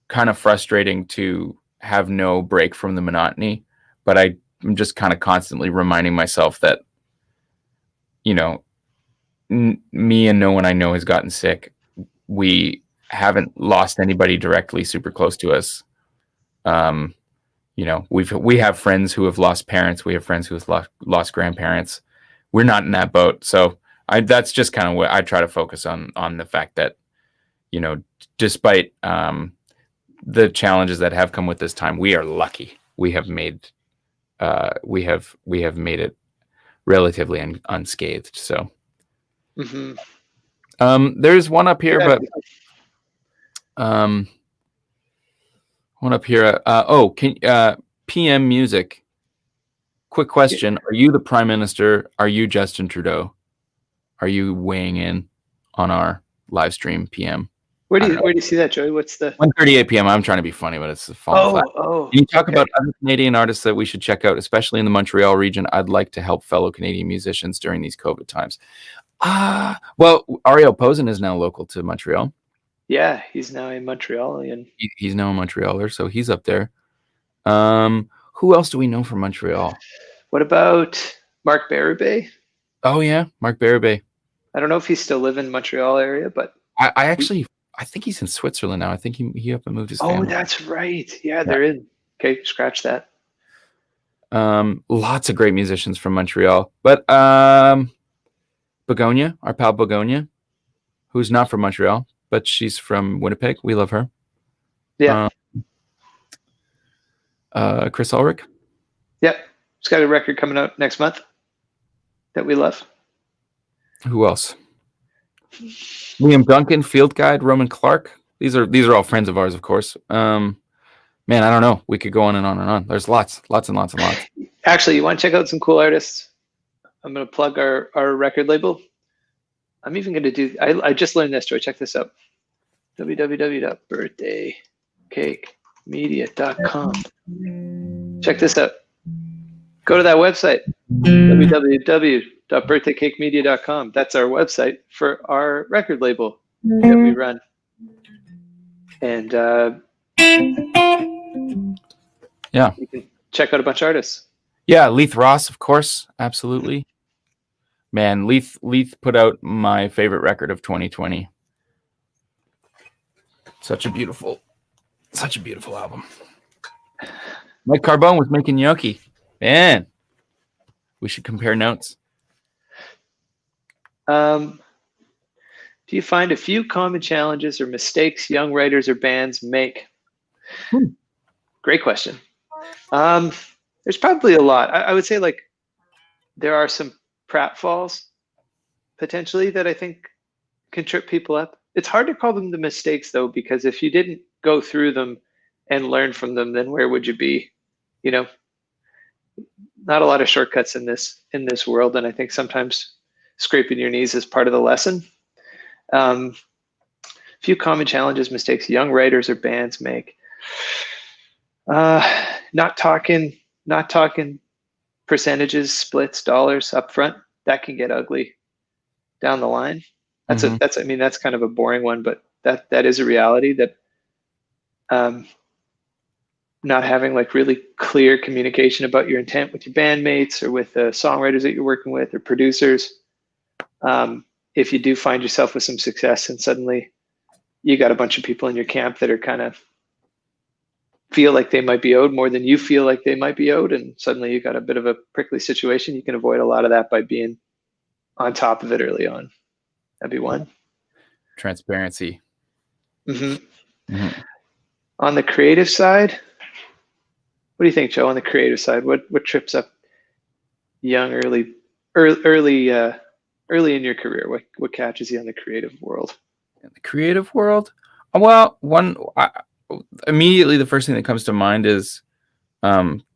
[SPEAKER 2] kind of frustrating to have no break from the monotony, but I'm just kind of constantly reminding myself that, you know, me and no one I know has gotten sick. we haven't lost anybody directly super close to us. You know, we have friends who have lost parents. We have friends who have lost grandparents. We're not in that boat. So that's just kind of what I try to focus on the fact that, you know, despite the challenges that have come with this time, we are lucky. We have made it relatively unscathed. So there's one up here, but one up here. PM Music. Quick question: are you the Prime Minister? Are you Justin Trudeau? Are you weighing in on our live stream? PM.
[SPEAKER 1] Where do you see that, Joey? What's the
[SPEAKER 2] 1:38 p.m. I'm trying to be funny, but it's falling flat. Can you talk about other Canadian artists that we should check out, especially in the Montreal region? I'd like to help fellow Canadian musicians during these COVID times. Well, Ariel Posen is now local to Montreal.
[SPEAKER 1] Yeah, he's now a Montrealian.
[SPEAKER 2] He's now a Montrealer, so he's up there. Who else do we know from Montreal?
[SPEAKER 1] What about Mark Barabay?
[SPEAKER 2] Oh yeah, Mark Barabay.
[SPEAKER 1] I don't know if he's still live in the Montreal area, but
[SPEAKER 2] I think he's in Switzerland now. I think he up and moved his family.
[SPEAKER 1] Oh, that's right. Yeah, they're in. Okay, scratch that.
[SPEAKER 2] Lots of great musicians from Montreal, but Begonia, our pal Begonia, who's not from Montreal, but she's from Winnipeg. We love her.
[SPEAKER 1] Yeah.
[SPEAKER 2] Chris Ulrich.
[SPEAKER 1] Yep. He's got a record coming out next month that we love.
[SPEAKER 2] Who else? Liam Duncan, Field Guide, Roman Clark. These are all friends of ours, of course. Man, I don't know. We could go on and on and on. There's lots and lots.
[SPEAKER 1] Actually, you want to check out some cool artists? I'm going to plug our record label. I'm even going to do, I just learned this, Joy. Check this out. www.birthdaycakemedia.com. Check this out. Go to that website, www.birthdaycakemedia.com. That's our website for our record label that we run. And
[SPEAKER 2] yeah,
[SPEAKER 1] you can check out a bunch of artists.
[SPEAKER 2] Yeah, Leith Ross, of course, absolutely. Man, Leith put out my favorite record of 2020. Such a beautiful album. Mike Carbone was making gnocchi. Man, we should compare notes.
[SPEAKER 1] Do you find a few common challenges or mistakes young writers or bands make? Great question. There's probably a lot. I would say like there are some pratfalls potentially that I think can trip people up. It's hard to call them the mistakes though, because if you didn't go through them and learn from them, then where would you be? You know, not a lot of shortcuts in this world. And I think sometimes scraping your knees is part of the lesson. Few common challenges, mistakes young writers or bands make. Not talking percentages, splits, dollars up front. That can get ugly down the line. That's kind of a boring one, but that is a reality that not having like really clear communication about your intent with your bandmates or with the songwriters that you're working with or producers. If you do find yourself with some success and suddenly you got a bunch of people in your camp that are kind of feel like they might be owed more than you feel like they might be owed, and suddenly you got a bit of a prickly situation, you can avoid a lot of that by being on top of it early on. That'd be one.
[SPEAKER 2] Transparency.
[SPEAKER 1] Mm-hmm. Mm-hmm. On the creative side, what do you think, Joe? On the creative side, what trips up young early in your career? What catches you in the creative world?
[SPEAKER 2] In the creative world, well, immediately the first thing that comes to mind is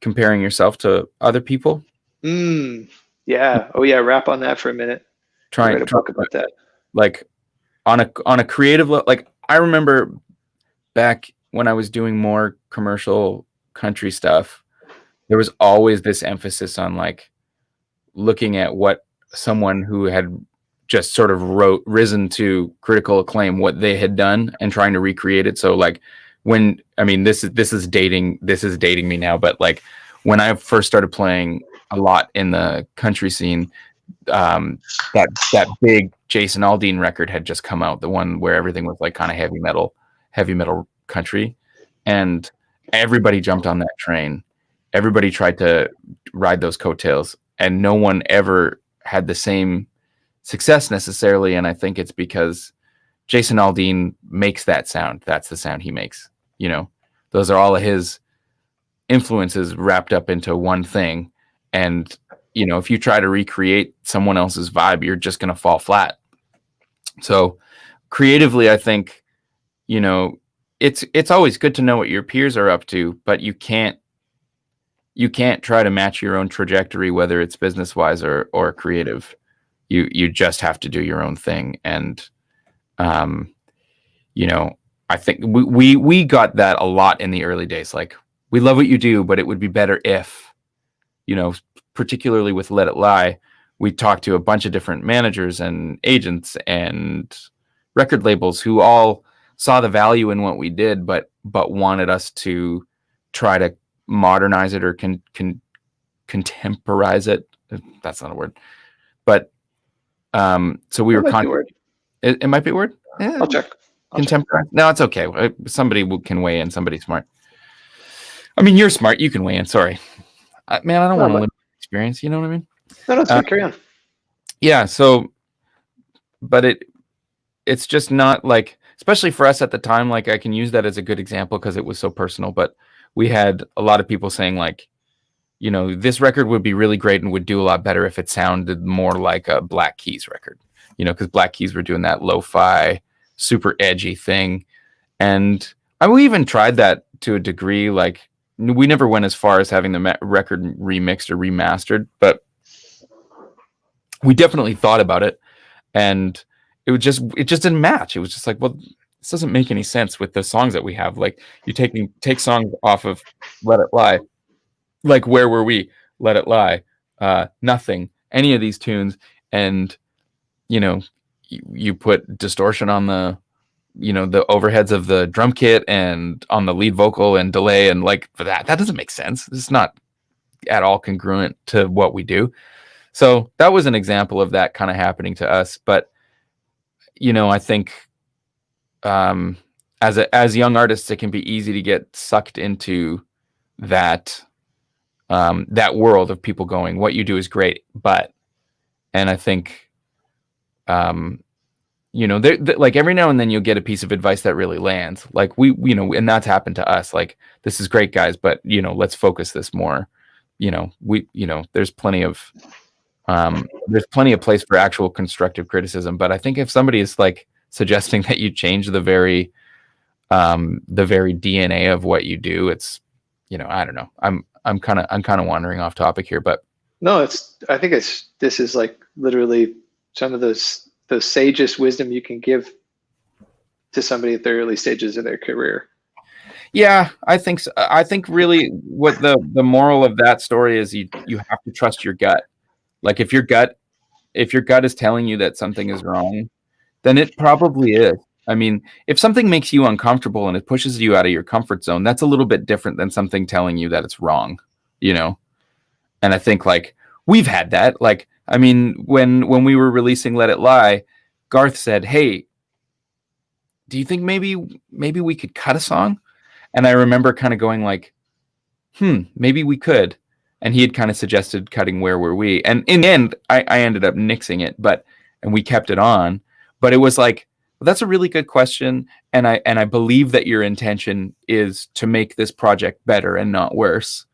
[SPEAKER 2] comparing yourself to other people.
[SPEAKER 1] Yeah. Oh yeah. Wrap on that for a minute.
[SPEAKER 2] Trying to
[SPEAKER 1] talk about that.
[SPEAKER 2] Like on a creative level, like I remember back when I was doing more commercial country stuff, there was always this emphasis on like looking at what someone who had just sort of risen to critical acclaim, what they had done and trying to recreate it. So like this is dating me now, but like when I first started playing a lot in the country scene, that big Jason Aldean record had just come out, the one where everything was like kind of heavy metal country, and everybody jumped on that train. Everybody tried to ride those coattails, and no one ever had the same success necessarily. And I think it's because Jason Aldean makes that sound. That's the sound he makes. You know, those are all of his influences wrapped up into one thing. And, you know, if you try to recreate someone else's vibe, you're just going to fall flat. So creatively, I think, you know, it's always good to know what your peers are up to, but you can't try to match your own trajectory, whether it's business wise or creative. You just have to do your own thing. And, you know, I think we got that a lot in the early days. Like, we love what you do, but it would be better if, you know, particularly with Let It Lie, we talked to a bunch of different managers and agents and record labels who all saw the value in what we did, but wanted us to try to modernize it or contemporize it. That's not a word, but so we
[SPEAKER 1] That
[SPEAKER 2] were
[SPEAKER 1] might be a word.
[SPEAKER 2] It might be a word.
[SPEAKER 1] Yeah, I'll check.
[SPEAKER 2] Contemporary. No, it's okay. Somebody can weigh in. Somebody smart. I mean, you're smart. You can weigh in. Sorry, man. I don't want to limit experience. You know what I mean?
[SPEAKER 1] No, it's good. Carry on.
[SPEAKER 2] Yeah. So, but it's just not like, especially for us at the time. Like, I can use that as a good example because it was so personal. But we had a lot of people saying like, you know, this record would be really great and would do a lot better if it sounded more like a Black Keys record. You know, because Black Keys were doing that lo-fi, super edgy thing. And we even tried that to a degree. Like, we never went as far as having the record remixed or remastered, but we definitely thought about it. And it just didn't match. It was just like, well, this doesn't make any sense with the songs that we have. Like, you take songs off of Let It Lie. Like, Where Were We? Let It Lie. Nothing. Any of these tunes. And, you know, you put distortion on the, you know, the overheads of the drum kit and on the lead vocal and delay, and like, for that doesn't make sense. It's not at all congruent to what we do. So that was an example of that kind of happening to us. But, you know, I think as young artists, it can be easy to get sucked into that that world of people going, what you do is great, and I think you know, like, every now and then you'll get a piece of advice that really lands. Like, you know, and that's happened to us. Like, this is great, guys, but, you know, let's focus this more. You know, there's plenty of place for actual constructive criticism. But I think if somebody is like suggesting that you change the very DNA of what you do, it's, you know, I don't know. I'm kind of wandering off topic here, but
[SPEAKER 1] no, I think this is like literally some of those sagest wisdom you can give to somebody at the early stages of their career.
[SPEAKER 2] Yeah, I think so. I think really what the moral of that story is, you have to trust your gut. Like, if your gut is telling you that something is wrong, then it probably is. I mean, if something makes you uncomfortable and it pushes you out of your comfort zone, that's a little bit different than something telling you that it's wrong, you know? And I think, like, we've had that. Like, I mean, when we were releasing Let It Lie, Garth said, "Hey, do you think maybe we could cut a song?" And I remember kind of going like, maybe we could. And he had kind of suggested cutting Where Were We? And in the end, I ended up nixing it, and we kept it on. But it was like, well, that's a really good question. And I believe that your intention is to make this project better and not worse.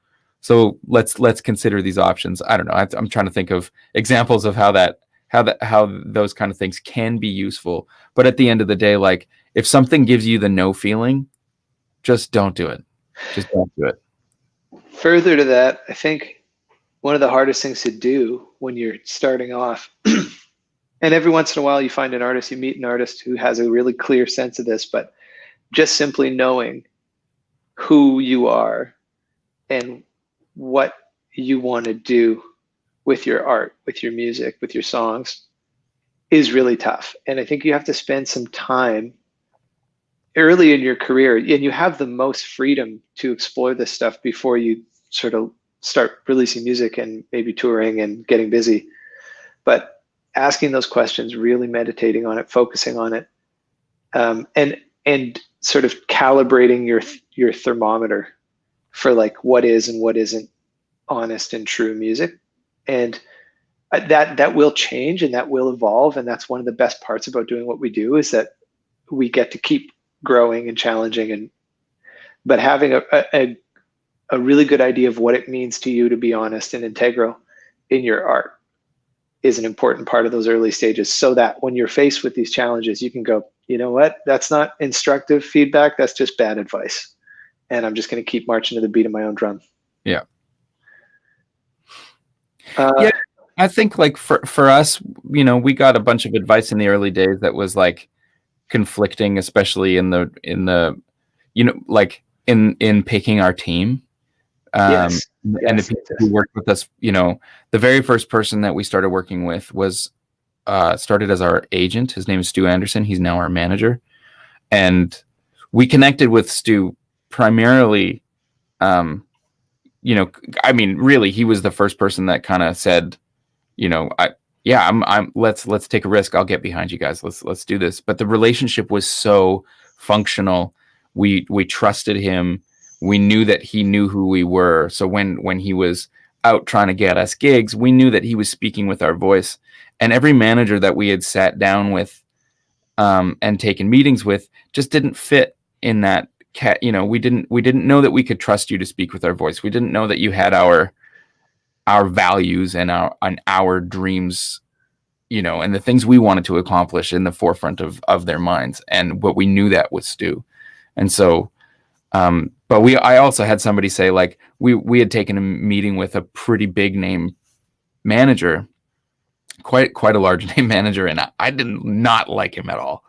[SPEAKER 2] So let's consider these options. I don't know. I'm trying to think of examples of how those kind of things can be useful. But at the end of the day, like, if something gives you the no feeling, just don't do it. Just don't do it.
[SPEAKER 1] Further to that, I think one of the hardest things to do when you're starting off, and every once in a while you meet an artist who has a really clear sense of this, but just simply knowing who you are and what you want to do with your art, with your music, with your songs is really tough. And I think you have to spend some time early in your career, and you have the most freedom to explore this stuff before you sort of start releasing music and maybe touring and getting busy. but asking those questions, really meditating on it, focusing on it, and sort of calibrating your thermometer for like what is and what isn't honest and true music. And that will change and that will evolve. And that's one of the best parts about doing what we do, is that we get to keep growing and challenging, but having a really good idea of what it means to you to be honest and integral in your art is an important part of those early stages, so that when you're faced with these challenges, you can go, you know what, that's not instructive feedback, that's just bad advice, and I'm just going to keep marching to the beat of my own drum.
[SPEAKER 2] Yeah. Yeah, I think like for us, you know, we got a bunch of advice in the early days that was like conflicting, especially in the you know, like in picking our team.
[SPEAKER 1] Yes.
[SPEAKER 2] And the people who worked with us, you know, the very first person that we started working with was started as our agent. His name is Stu Anderson. He's now our manager. And we connected with Stu primarily, you know, I mean, really, he was the first person that kind of said, you know, let's take a risk. I'll get behind you guys. Let's do this. But the relationship was so functional. We trusted him. We knew that he knew who we were. So when he was out trying to get us gigs, we knew that he was speaking with our voice. And every manager that we had sat down with and taken meetings with just didn't fit in that you know, we didn't know that we could trust you to speak with our voice. We didn't know that you had our values and our dreams, you know, and the things we wanted to accomplish in the forefront of their minds. And what we knew that was Stu. And so but I also had somebody say, like, we had taken a meeting with a pretty big name manager, quite a large name manager, and I did not like him at all.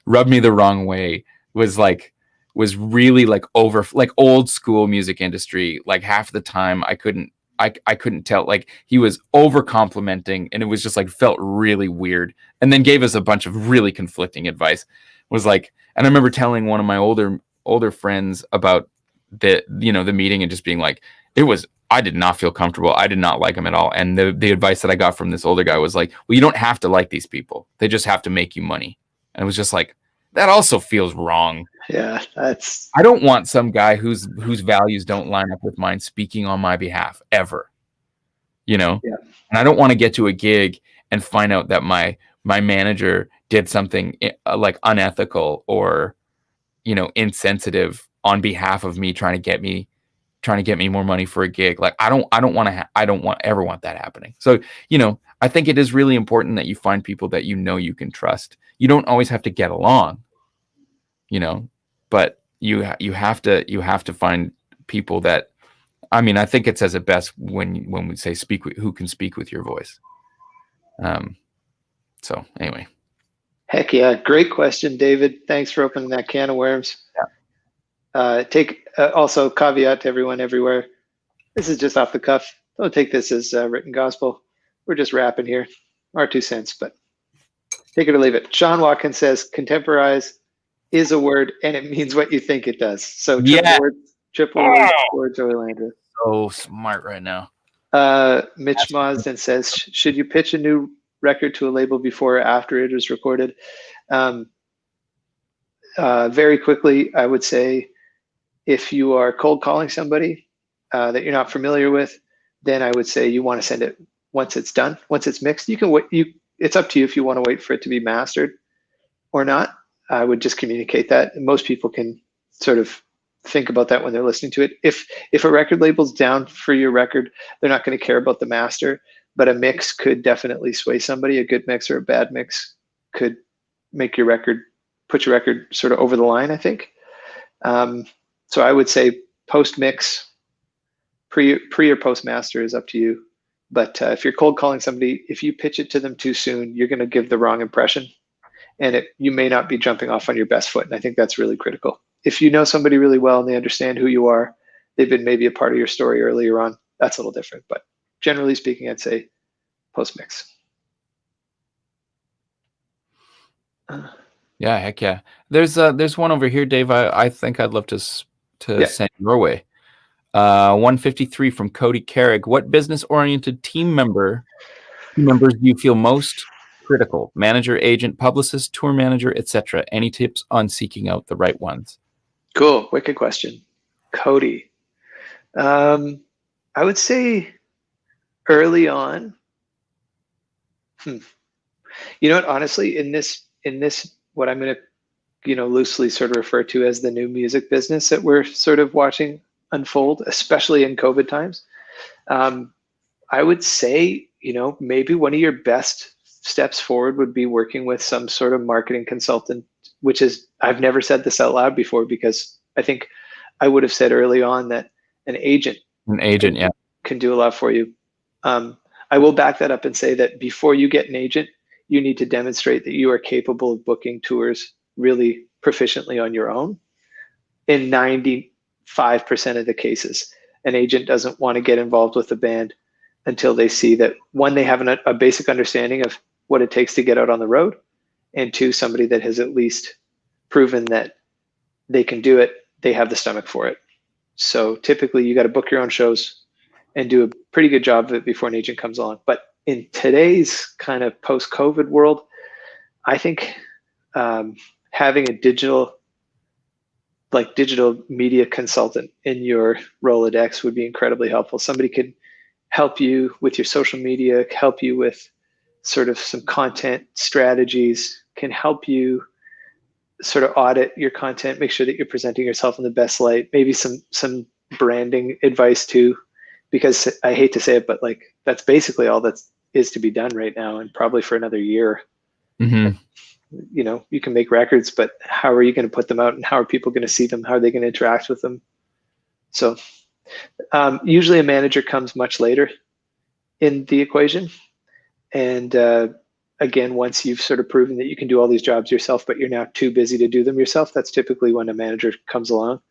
[SPEAKER 2] Rubbed me the wrong way. Was really like over, like old school music industry. Like half the time I couldn't tell, like he was over complimenting, and it was just like felt really weird. And then gave us a bunch of really conflicting advice. Was like, and I remember telling one of my older friends about the meeting and just being like, I did not feel comfortable. I did not like him at all. And the advice that I got from this older guy was like, well, you don't have to like these people. They just have to make you money. And it was just like, that also feels wrong.
[SPEAKER 1] Yeah, I
[SPEAKER 2] don't want some guy whose values don't line up with mine speaking on my behalf ever, you know?
[SPEAKER 1] Yeah.
[SPEAKER 2] And I don't want to get to a gig and find out that my manager did something like unethical or, you know, insensitive on behalf of me, trying to get me more money for a gig. Like I don't ever want that happening. So, you know, I think it is really important that you find people that you know you can trust. You don't always have to get along, you know, but you have to find people that, I mean, I think it says it best when we say who can speak with your voice. So anyway.
[SPEAKER 1] Heck yeah. Great question, David. Thanks for opening that can of worms.
[SPEAKER 2] Yeah.
[SPEAKER 1] Also caveat to everyone everywhere. This is just off the cuff. Don't take this as written gospel. We're just rapping here. Our 2 cents, but take it or leave it. Sean Watkins says contemporize is a word and it means what you think it does. So triple word Joey Landry.
[SPEAKER 2] So smart right now.
[SPEAKER 1] Mitch Marsden says, should you pitch a new record to a label before or after it is recorded? Very quickly, I would say if you are cold calling somebody that you're not familiar with, then I would say you want to send it once it's done, once it's mixed. You can wait. It's up to you if you want to wait for it to be mastered or not. I would just communicate that. And most people can sort of think about that when they're listening to it. If a record label's down for your record, they're not going to care about the master, but a mix could definitely sway somebody. A good mix or a bad mix could make put your record sort of over the line, I think. So I would say post-mix, pre or post-master is up to you. But if you're cold calling somebody, if you pitch it to them too soon, you're going to give the wrong impression. And you may not be jumping off on your best foot. And I think that's really critical. If you know somebody really well and they understand who you are, they've been maybe a part of your story earlier on, that's a little different. But generally speaking, I'd say post-mix.
[SPEAKER 2] Yeah, heck yeah. There's one over here, Dave. I think I'd love to send your way. 153 from Cody Carrick. What business-oriented team member members do you feel most critical? Manager, agent, publicist, tour manager, etc. Any tips on seeking out the right ones?
[SPEAKER 1] Cool. Wicked question. Cody. I would say early on. You know what? Honestly, in this, what I'm going to, loosely sort of refer to as the new music business that we're sort of watching unfold, especially in COVID times. I would say, maybe one of your best steps forward would be working with some sort of marketing consultant, which is, I've never said this out loud before because I think I would have said early on that an agent
[SPEAKER 2] yeah,
[SPEAKER 1] can do a lot for you. I will back that up and say that before you get an agent, you need to demonstrate that you are capable of booking tours really proficiently on your own. In 95% of the cases, an agent doesn't want to get involved with the band until they see that, one, they have a basic understanding of what it takes to get out on the road, and two, somebody that has at least proven that they can do it, they have the stomach for it. So typically you got to book your own shows and do a pretty good job of it before an agent comes on. But in today's kind of post-COVID world, I think having a digital media consultant in your Rolodex would be incredibly helpful. Somebody could help you with your social media, help you with sort of some content strategies, can help you sort of audit your content, make sure that you're presenting yourself in the best light, maybe some branding advice too, because I hate to say it, but like that's basically all that is to be done right now, and probably for another year.
[SPEAKER 2] Mm-hmm.
[SPEAKER 1] You can make records, but how are you going to put them out, and how are people going to see them? How are they going to interact with them? So usually a manager comes much later in the equation. And again, once you've sort of proven that you can do all these jobs yourself, but you're now too busy to do them yourself, that's typically when a manager comes along.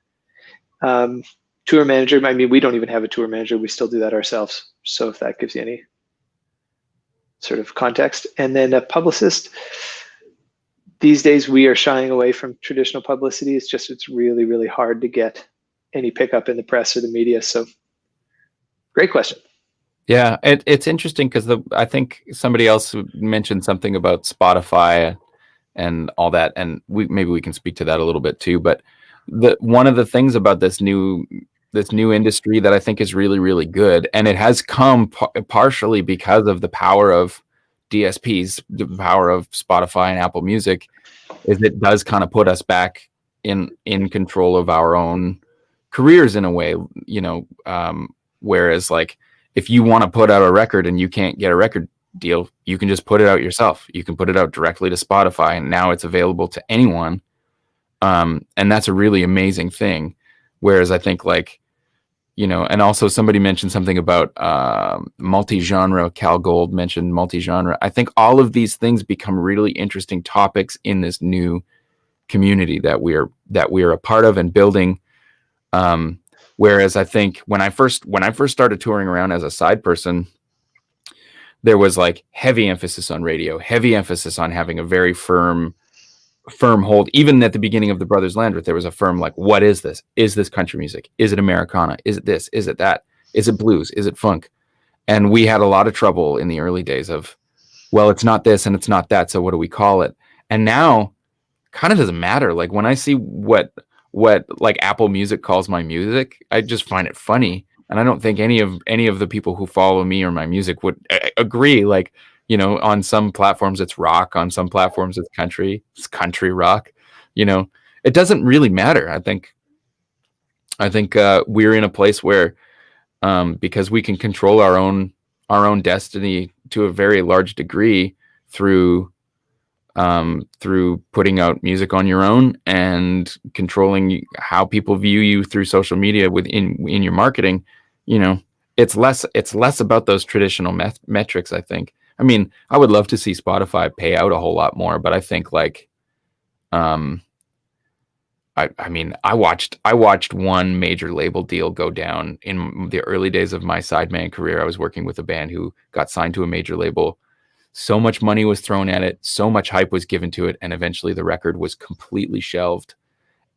[SPEAKER 1] Tour manager, I mean, we don't even have a tour manager. We still do that ourselves. So if that gives you any sort of context. And then a publicist. These days, we are shying away from traditional publicity. It's really, really hard to get any pickup in the press or the media. So great question.
[SPEAKER 2] Yeah, it's interesting because I think somebody else mentioned something about Spotify and all that, and maybe we can speak to that a little bit too. But one of the things about this new industry that I think is really, really good, and it has come partially because of the power of DSPs, the power of Spotify and Apple Music, is it does kind of put us back in control of our own careers in a way, whereas like if you want to put out a record and you can't get a record deal, you can just put it out yourself. You can put it out directly to Spotify, and now it's available to anyone. And that's a really amazing thing. Whereas I think like, and also somebody mentioned something about multi-genre. Cal Gold mentioned multi-genre. I think all of these things become really interesting topics in this new community that we are a part of and building. Whereas I think when I first started touring around as a side person, there was like heavy emphasis on radio, heavy emphasis on having a very firm hold. Even at the beginning of the Brothers Landreth, there was a firm like, what is this? Is this country music? Is it Americana? Is it this? Is it that? Is it blues? Is it funk? And we had a lot of trouble in the early days of, well, it's not this and it's not that, so what do we call it? And now kind of doesn't matter. Like when I see what like Apple Music calls my music, I just find it funny. And I don't think any of the people who follow me or my music would agree. Like, on some platforms it's rock, on some platforms it's country rock. It doesn't really matter. I think we're in a place where because we can control our own destiny to a very large degree through putting out music on your own and controlling how people view you through social media in your marketing. It's less about those traditional metrics, I think. I mean, I would love to see Spotify pay out a whole lot more, but I think like, I watched one major label deal go down in the early days of my sideman career. I was working with a band who got signed to a major label. So much money was thrown at it, so much hype was given to it, and eventually the record was completely shelved.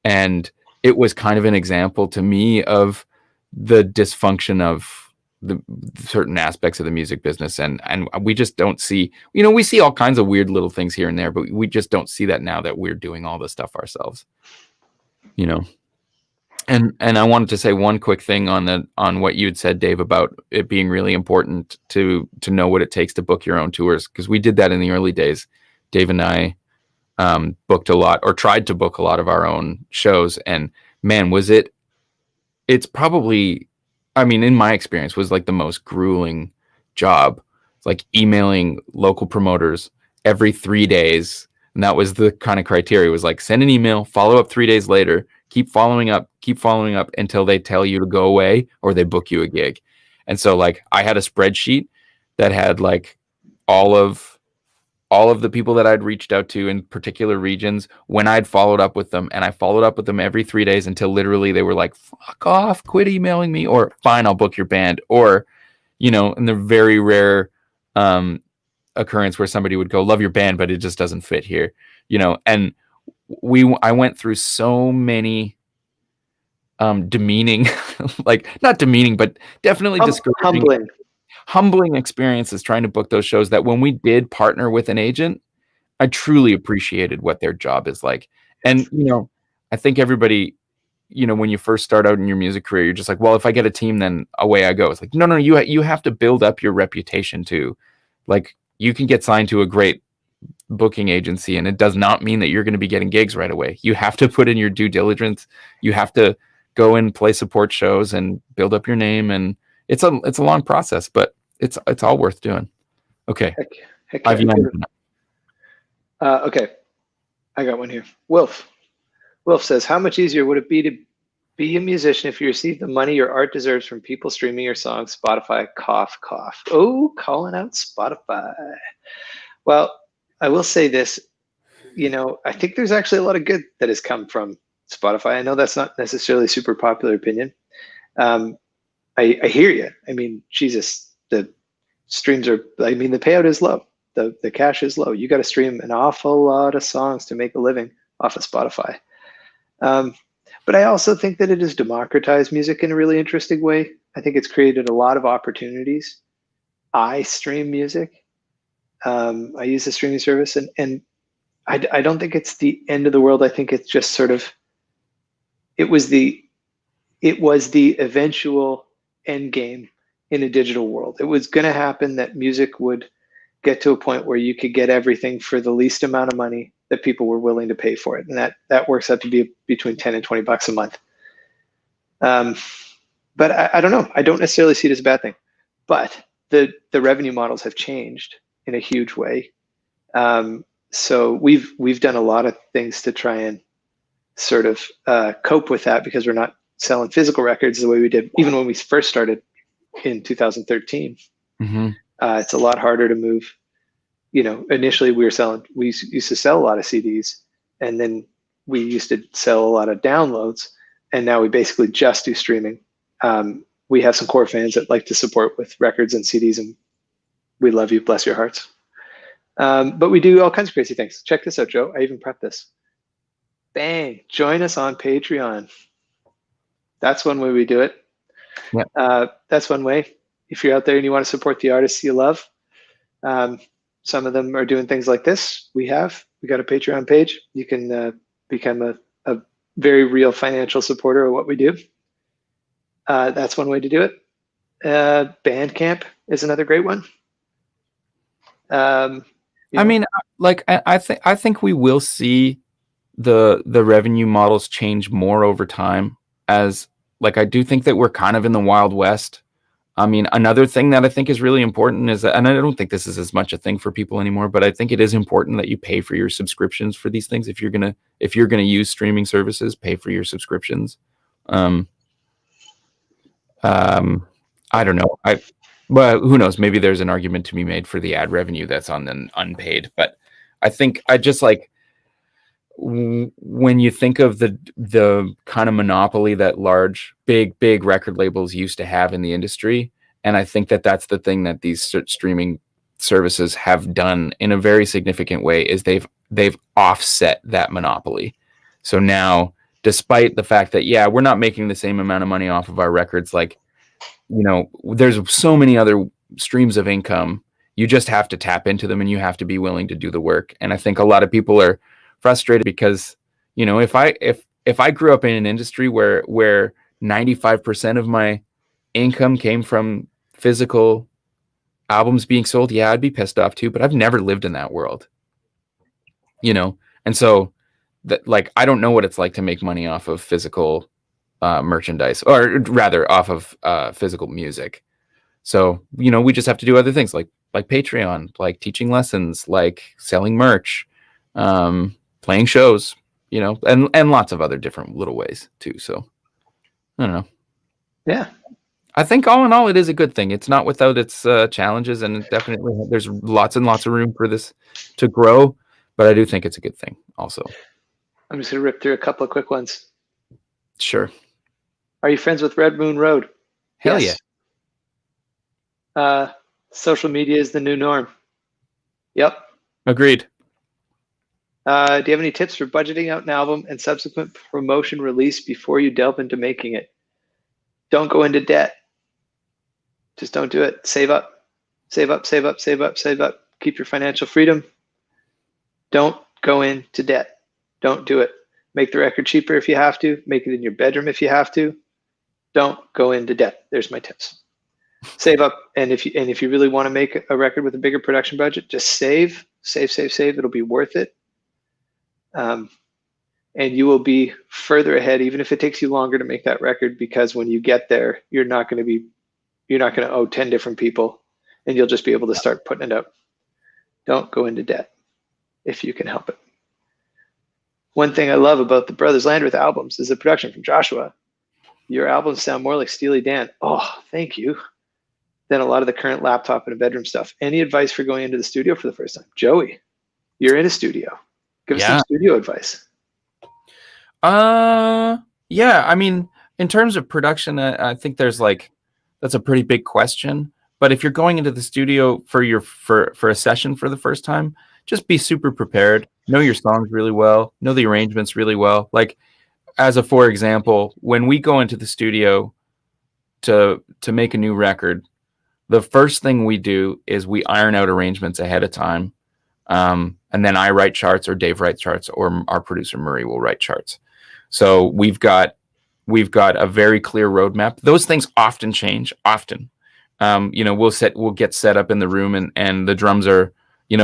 [SPEAKER 2] And it was kind of an example to me of the dysfunction of the certain aspects of the music business, and we just don't see, we see all kinds of weird little things here and there, but we just don't see that now that we're doing all the stuff ourselves, and I wanted to say one quick thing on what you had said, Dave, about it being really important to know what it takes to book your own tours, because we did that in the early days. Dave and I booked a lot, or tried to book a lot of our own shows, and man, it's probably, I mean, in my experience, was like the most grueling job. It's like emailing local promoters every 3 days. And that was the kind of criteria. It was like, send an email, follow up 3 days later, keep following up until they tell you to go away or they book you a gig. And so like I had a spreadsheet that had like all of the people that I'd reached out to in particular regions, when I'd followed up with them, and I followed up with them every 3 days until literally they were like, fuck off, quit emailing me, or fine, I'll book your band. Or, in the very rare occurrence where somebody would go, love your band, but it just doesn't fit here, and I went through so many demeaning, like not demeaning, but definitely discouraging, humbling experiences trying to book those shows, that when we did partner with an agent, I truly appreciated what their job is like. And, I think everybody, when you first start out in your music career, you're just like, well, if I get a team, then away I go. It's like, no, you have to build up your reputation too. Like you can get signed to a great booking agency, and it does not mean that you're going to be getting gigs right away. You have to put in your due diligence. You have to go and play support shows and build up your name. And it's a long process, but it's all worth doing. Okay.
[SPEAKER 1] Heck
[SPEAKER 2] I've
[SPEAKER 1] yeah. Okay. I got one here. Wilf says, how much easier would it be to be a musician if you receive the money your art deserves from people streaming your songs? Spotify, cough, cough. Oh, calling out Spotify. Well, I will say this, I think there's actually a lot of good that has come from Spotify. I know that's not necessarily a super popular opinion. I hear you. I mean, Jesus, the streams the payout is low. The cash is low. You got to stream an awful lot of songs to make a living off of Spotify. But I also think that it has democratized music in a really interesting way. I think it's created a lot of opportunities. I stream music. I use the streaming service, and I don't think it's the end of the world. I think it's just sort of, it was the eventual end game in a digital world. It was going to happen that music would get to a point where you could get everything for the least amount of money that people were willing to pay for it. And that works out to be between 10 and 20 bucks a month. But I don't know. I don't necessarily see it as a bad thing, but the revenue models have changed in a huge way. So we've done a lot of things to try and sort of cope with that, because we're not selling physical records the way we did even when we first started in 2013. Mm-hmm. It's a lot harder to move. Initially we used to sell a lot of CDs, and then we used to sell a lot of downloads, and now we basically just do streaming. We have some core fans that like to support with records and CDs, and we love you, bless your hearts. But we do all kinds of crazy things. Check this out, Joe. I even prepped this. Bang, join us on Patreon. That's one way we do it. Yeah. That's one way. If you're out there and you want to support the artists you love, some of them are doing things like this. We got a Patreon page. You can become a very real financial supporter of what we do. That's one way to do it. Bandcamp is another great one. I
[SPEAKER 2] mean, like I think we will see the revenue models change more over time, as like I do think that we're kind of in the Wild West. I mean, another thing that I think is really important is that, and I don't think this is as much a thing for people anymore, but I think it is important that you pay for your subscriptions for these things. If you're gonna use streaming services, pay for your subscriptions. I don't know. Well, who knows? Maybe there's an argument to be made for the ad revenue that's on the unpaid, but I think I just like, when you think of the kind of monopoly that large, big record labels used to have in the industry, and I think that that's the thing that these streaming services have done in a very significant way, is they've offset that monopoly. So now, despite the fact that we're not making the same amount of money off of our records, like there's so many other streams of income. You just have to tap into them, and you have to be willing to do the work. And I think a lot of people are frustrated because, if I grew up in an industry where 95% of my income came from physical albums being sold, yeah, I'd be pissed off too, but I've never lived in that world, And so that, like, I don't know what it's like to make money off of physical merchandise, or rather off of physical music. So, we just have to do other things like Patreon, like teaching lessons, like selling merch, playing shows, and lots of other different little ways too. So I don't know.
[SPEAKER 1] Yeah.
[SPEAKER 2] I think all in all, it is a good thing. It's not without its challenges, and definitely there's lots and lots of room for this to grow. But I do think it's a good thing also.
[SPEAKER 1] I'm just going to rip through a couple of quick ones.
[SPEAKER 2] Sure.
[SPEAKER 1] Are you friends with Red Moon Road?
[SPEAKER 2] Hell yes.
[SPEAKER 1] Yeah. Social media is the new norm. Yep.
[SPEAKER 2] Agreed.
[SPEAKER 1] Do you have any tips for budgeting out an album and subsequent promotion release before you delve into making it? Don't go into debt. Just don't do it. Save up. Save up, save up, save up, save up. Keep your financial freedom. Don't go into debt. Don't do it. Make the record cheaper if you have to. Make it in your bedroom if you have to. Don't go into debt. There's my tips. Save up, and if you really want to make a record with a bigger production budget, just save. It'll be worth it. And you will be further ahead, even if it takes you longer to make that record, because when you get there, you're not going to owe 10 different people, and you'll just be able to start putting it out. Don't go into debt if you can help it. One thing I love about the Brothers Landreth albums is the production from Joshua. Your albums sound more like Steely Dan. Oh, thank you. Than a lot of the current laptop and bedroom stuff. Any advice for going into the studio for the first time? Joey, you're in a studio. Give us some studio advice.
[SPEAKER 2] Yeah. I mean, in terms of production, I think that's a pretty big question. But if you're going into the studio for a session for the first time, just be super prepared. Know your songs really well. Know the arrangements really well. Like, for example, when we go into the studio to make a new record, the first thing we do is we iron out arrangements ahead of time. And then I write charts, or Dave writes charts, or our producer Murray will write charts. So we've got a very clear roadmap. Those things often change. We'll get set up in the room, and the drums are,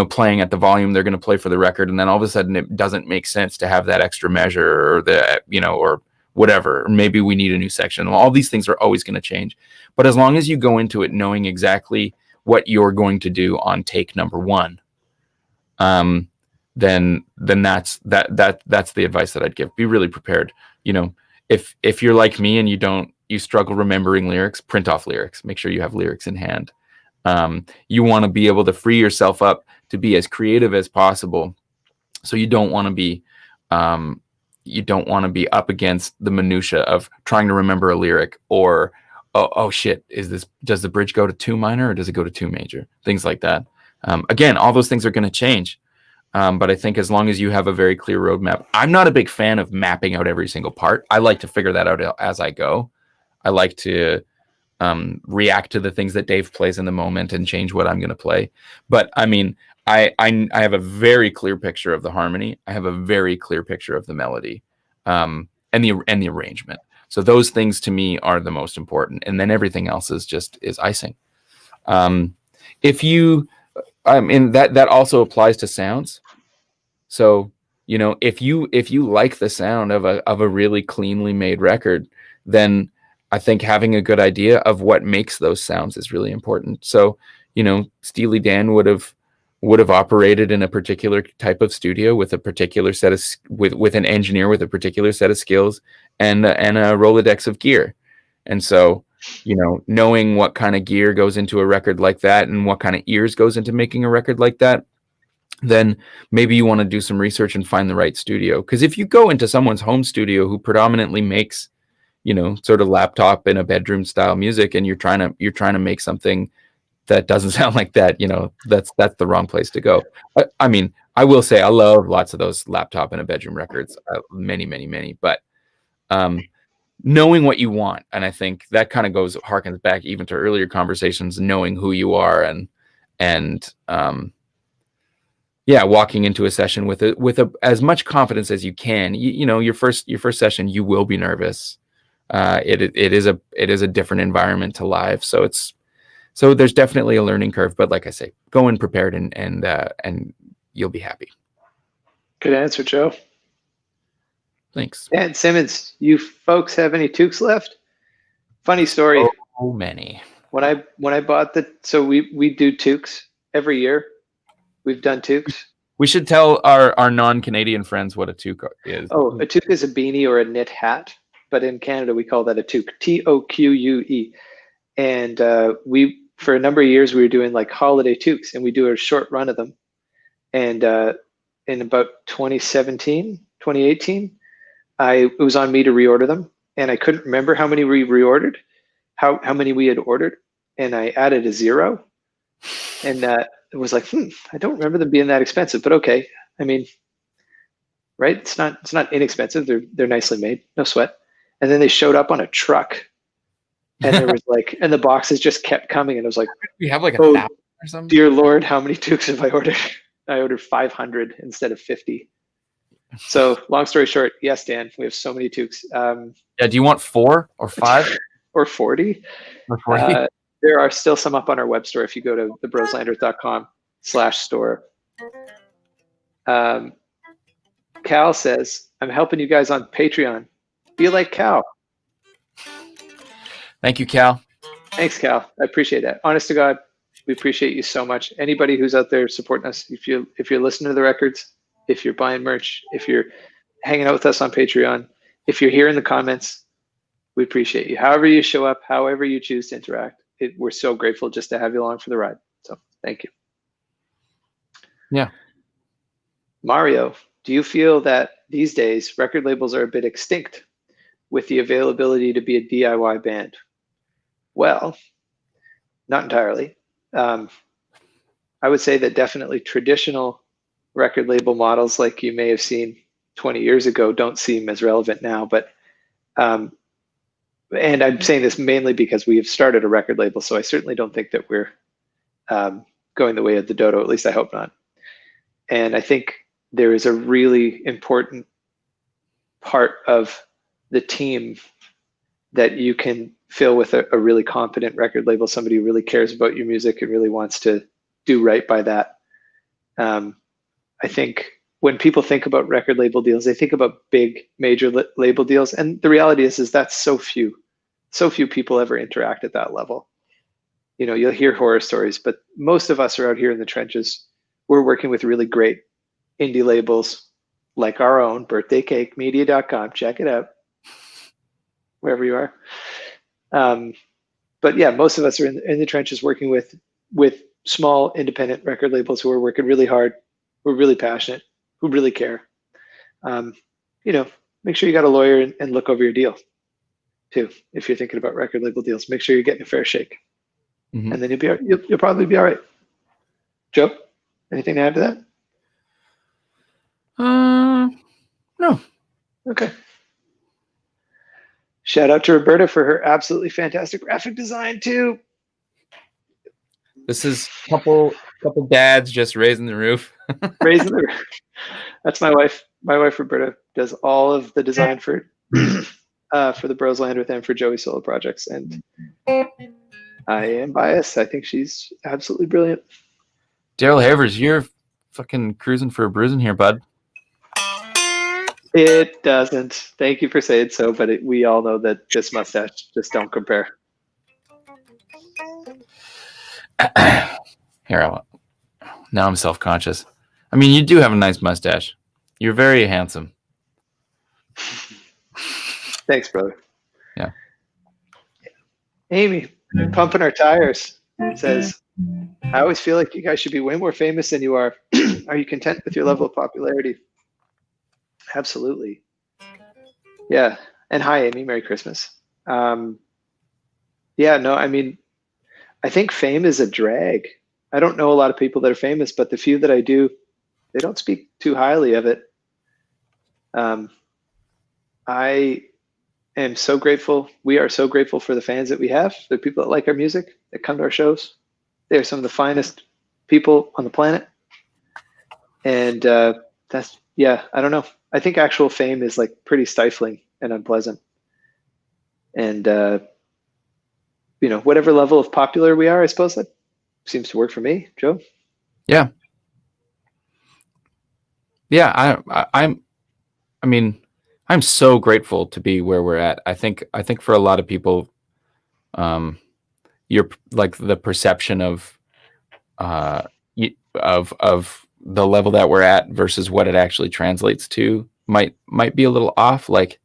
[SPEAKER 2] playing at the volume they're going to play for the record. And then all of a sudden it doesn't make sense to have that extra measure, or whatever. Maybe we need a new section. All these things are always going to change. But as long as you go into it knowing exactly what you're going to do on take number one, then that's the advice that I'd give. Be really prepared. If you're like me and you struggle remembering lyrics, print off lyrics. Make sure you have lyrics in hand. You want to be able to free yourself up to be as creative as possible. So you don't want to be up against the minutia of trying to remember a lyric, or oh shit, does the bridge go to 2 minor or does it go to 2 major? Things like that. Again, all those things are going to change. But I think as long as you have a very clear roadmap, I'm not a big fan of mapping out every single part. I like to figure that out as I go. I like to react to the things that Dave plays in the moment and change what I'm going to play. But I mean, I have a very clear picture of the harmony. I have a very clear picture of the melody, and the arrangement. So those things to me are the most important, and then everything else is icing. If you, that also applies to sounds. So if you like the sound of a really cleanly made record, then I think having a good idea of what makes those sounds is really important. So Steely Dan would have operated in a particular type of studio with a particular set of with an engineer with a particular set of skills and a Rolodex of gear. And so, knowing what kind of gear goes into a record like that and what kind of ears goes into making a record like that, then maybe you want to do some research and find the right studio. Because if you go into someone's home studio who predominantly makes, sort of laptop in a bedroom style music, and you're trying to make something that doesn't sound like that, that's the wrong place to go. I mean, I will say I love lots of those laptop in a bedroom records, many, but knowing what you want. And I think that kind of harkens back even to earlier conversations, knowing who you are and yeah, walking into a session with as much confidence as you can. You know, your first session, you will be nervous. It is a different environment to live. So there's definitely a learning curve, but like I say, go in prepared and you'll be happy.
[SPEAKER 1] Good answer, Joe.
[SPEAKER 2] Thanks.
[SPEAKER 1] And Simmons, you folks have any toques left? Funny story.
[SPEAKER 2] So many.
[SPEAKER 1] When I bought so we do toques every year. We've done toques.
[SPEAKER 2] We should tell our non-Canadian friends what a toque is.
[SPEAKER 1] Oh, a toque is a beanie or a knit hat, but in Canada we call that a toque. Toque. And for a number of years we were doing like holiday toques, and we do a short run of them. And in about 2017, 2018, it was on me to reorder them, and I couldn't remember how many we reordered, how many we had ordered, and I added a 0, and it was like, I don't remember them being that expensive, but okay. I mean, right? It's not inexpensive. They're nicely made, no sweat. And then they showed up on a truck, and there was like, and the boxes just kept coming, and I was like,
[SPEAKER 2] we have like 1,000 or something.
[SPEAKER 1] Dear Lord, how many toques have I ordered? I ordered 500 instead of 50. So long story short, yes, Dan, we have so many toques.
[SPEAKER 2] Yeah, do you want 4 or 5
[SPEAKER 1] or 40?
[SPEAKER 2] or 40?
[SPEAKER 1] There are still some up on our web store if you go to thebroslander.com/store. Cal says, I'm helping you guys on Patreon. Be like Cal.
[SPEAKER 2] Thank you, Cal.
[SPEAKER 1] Thanks, Cal. I appreciate that. Honest to God, we appreciate you so much. Anybody who's out there supporting us, if you're listening to the records, if you're buying merch, if you're hanging out with us on Patreon, if you're here in the comments, we appreciate you. However you show up, however you choose to interact, we're so grateful just to have you along for the ride. So thank you.
[SPEAKER 2] Yeah.
[SPEAKER 1] Mario, do you feel that these days record labels are a bit extinct with the availability to be a DIY band? Well, not entirely. I would say that definitely traditional record label models like you may have seen 20 years ago don't seem as relevant now. But and I'm saying this mainly because we have started a record label, so I certainly don't think that we're going the way of the dodo. At least I hope not. And I think there is a really important part of the team that you can fill with a really competent record label, somebody who really cares about your music and really wants to do right by that. I think when people think about record label deals, they think about big major label deals. And the reality is that's so few people ever interact at that level. You know, you'll hear horror stories, but most of us are out here in the trenches. We're working with really great indie labels like our own, birthdaycakemedia.com. Check it out, wherever you are. But yeah, most of us are in the trenches working with small independent record labels who are working really hard, who are really passionate, who really care. You know, make sure you got a lawyer and look over your deal too. If you're thinking about record label deals, make sure you're getting a fair shake, and then you'll probably be all right. Joe, anything to add to that?
[SPEAKER 2] No.
[SPEAKER 1] Okay. Shout out to Roberta for her absolutely fantastic graphic design too.
[SPEAKER 2] This is couple dads just raising the roof.
[SPEAKER 1] Raising the roof. That's my wife. My wife Roberta does all of the design for the Broslander with them for Joey's solo projects, and I am biased. I think she's absolutely brilliant.
[SPEAKER 2] Daryl Havers, you're fucking cruising for a bruising here, bud.
[SPEAKER 1] It doesn't. Thank you for saying so, but we all know that this mustache just don't compare.
[SPEAKER 2] Here, now I'm self-conscious. I mean, you do have a nice mustache. You're very handsome.
[SPEAKER 1] Thanks, brother.
[SPEAKER 2] Yeah.
[SPEAKER 1] Amy, pumping our tires, says, I always feel like you guys should be way more famous than you are. Are you content with your level of popularity? Absolutely. Yeah. And hi, Amy. Merry Christmas. Yeah, no, I mean, I think fame is a drag. I don't know a lot of people that are famous, but the few that I do, they don't speak too highly of it. I am so grateful. We are so grateful for the fans that we have, the people that like our music, that come to our shows. They are some of the finest people on the planet. And that's, yeah, I don't know. I think actual fame is like pretty stifling and unpleasant. And, whatever level of popular we are, I suppose that seems to work for me, Joe.
[SPEAKER 2] Yeah. Yeah. I mean, I'm so grateful to be where we're at. I think for a lot of people, you're like the perception of, of the level that we're at versus what it actually translates to might be a little off. Like,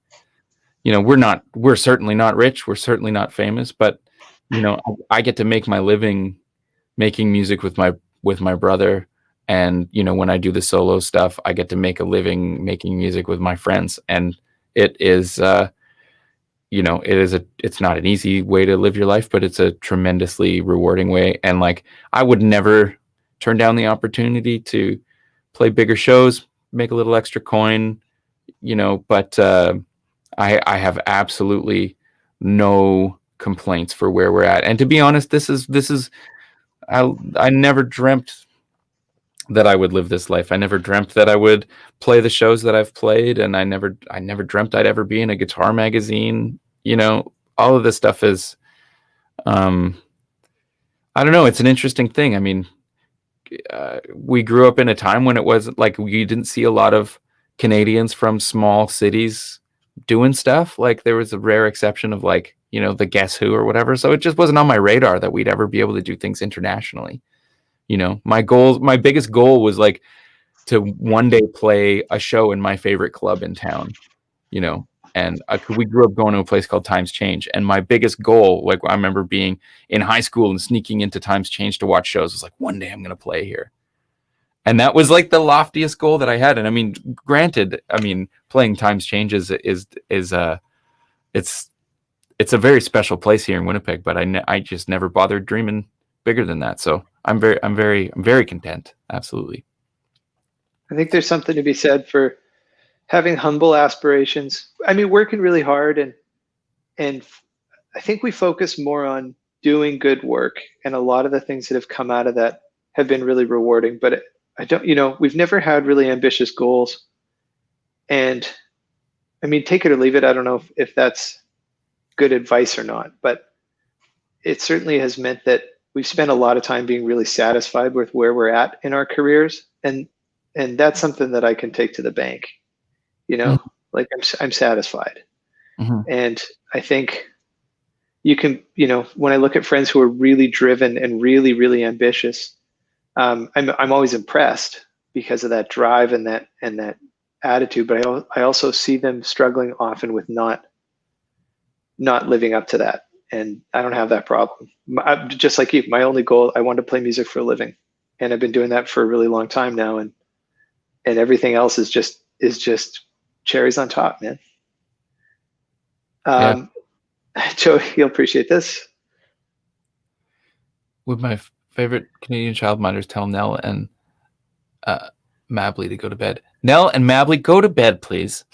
[SPEAKER 2] we're certainly not rich. We're certainly not famous, but I get to make my living making music with my brother. And, when I do the solo stuff, I get to make a living making music with my friends. And it is, it's not an easy way to live your life, but it's a tremendously rewarding way. And like, I would never turn down the opportunity to play bigger shows, make a little extra coin, but I have absolutely no complaints for where we're at. And to be honest, this is I never dreamt that I would live this life. I never dreamt that I would play the shows that I've played, and I never dreamt I'd ever be in a guitar magazine. All of this stuff is, I don't know. It's an interesting thing. I mean, we grew up in a time when it was like we didn't see a lot of Canadians from small cities doing stuff. Like there was a rare exception of like, the Guess Who or whatever. So it just wasn't on my radar that we'd ever be able to do things internationally. My biggest goal was like to one day play a show in my favorite club in town, and we grew up going to a place called Times Change. And my biggest goal, like I remember being in high school and sneaking into Times Change to watch shows, was like, one day I'm going to play here. And that was like the loftiest goal that I had. And I mean, granted, playing Times Change is it's a very special place here in Winnipeg, but I just never bothered dreaming bigger than that. So I'm very content. Absolutely.
[SPEAKER 1] I think there's something to be said for having humble aspirations. I mean, working really hard, and I think we focus more on doing good work, and a lot of the things that have come out of that have been really rewarding. But I don't, we've never had really ambitious goals. And I mean, take it or leave it. I don't know if that's good advice or not, but it certainly has meant that we've spent a lot of time being really satisfied with where we're at in our careers. And that's something that I can take to the bank,
[SPEAKER 2] Mm-hmm.
[SPEAKER 1] like I'm satisfied.
[SPEAKER 2] Mm-hmm.
[SPEAKER 1] And I think you can, when I look at friends who are really driven and really, really ambitious, I'm always impressed because of that drive and that attitude. But I also see them struggling often with not living up to that. And I don't have that problem. Just like you, my only goal, I want to play music for a living, and I've been doing that for a really long time now. And everything else is just cherries on top, man.
[SPEAKER 2] Yeah.
[SPEAKER 1] Joe, you'll appreciate this.
[SPEAKER 2] Would my favorite Canadian childminders tell Nell and Mabley to go to bed? Nell and Mabley, go to bed, please.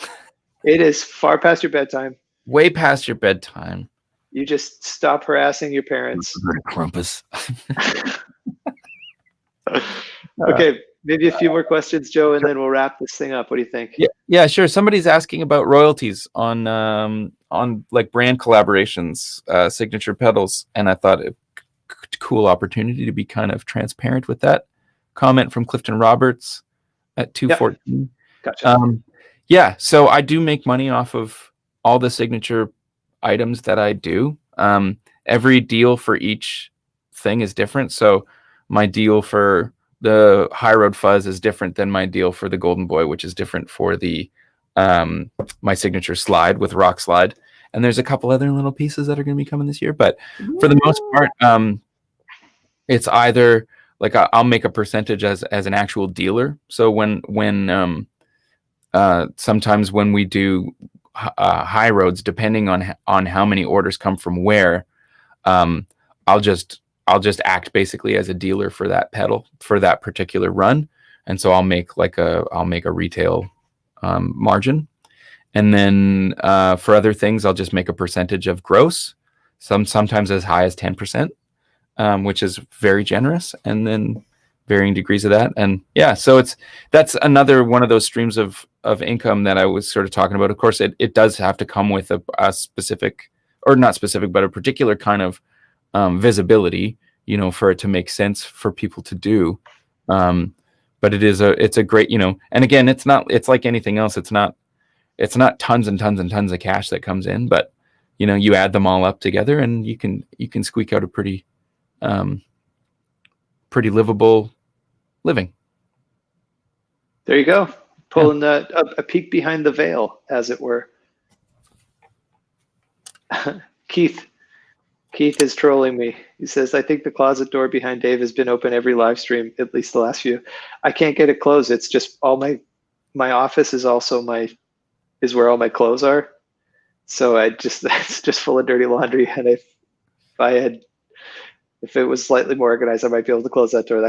[SPEAKER 1] It is far past your bedtime.
[SPEAKER 2] Way past your bedtime.
[SPEAKER 1] You just stop harassing your parents.
[SPEAKER 2] Crumpus.
[SPEAKER 1] Okay, maybe a few more questions, Joe, and then we'll wrap this thing up. What do you think?
[SPEAKER 2] Yeah, sure. Somebody's asking about royalties on like brand collaborations, signature pedals, and I thought a cool opportunity to be kind of transparent with that. Comment from Clifton Roberts at 214.
[SPEAKER 1] Gotcha.
[SPEAKER 2] Yeah, so I do make money off of all the signature items that I do. Every deal for each thing is different. So my deal for the High Road Fuzz is different than my deal for the Golden Boy, which is different for the my signature slide with Rock Slide. And there's a couple other little pieces that are going to be coming this year. But for the most part, it's either like I'll make a percentage as an actual dealer. So when sometimes when we do high roads, depending on how many orders come from where, I'll just act basically as a dealer for that pedal for that particular run, and so I'll make a retail margin, And then for other things, I'll just make a percentage of gross, sometimes as high as 10%, which is very generous, and then varying degrees of that. And yeah, so that's another one of those streams of income that I was sort of talking about. Of course, it does have to come with a specific, or not specific, but a particular kind of visibility, for it to make sense for people to do. But it's a great, and again, it's like anything else. It's not tons and tons and tons of cash that comes in, but you add them all up together and you can squeak out a pretty livable living.
[SPEAKER 1] There you go. Pulling a peek behind the veil, as it were. Keith is trolling me. He says, I think the closet door behind Dave has been open every live stream, at least the last few. I can't get it closed. It's just all my office is also is where all my clothes are. So it's just full of dirty laundry. And if it was slightly more organized, I might be able to close that door.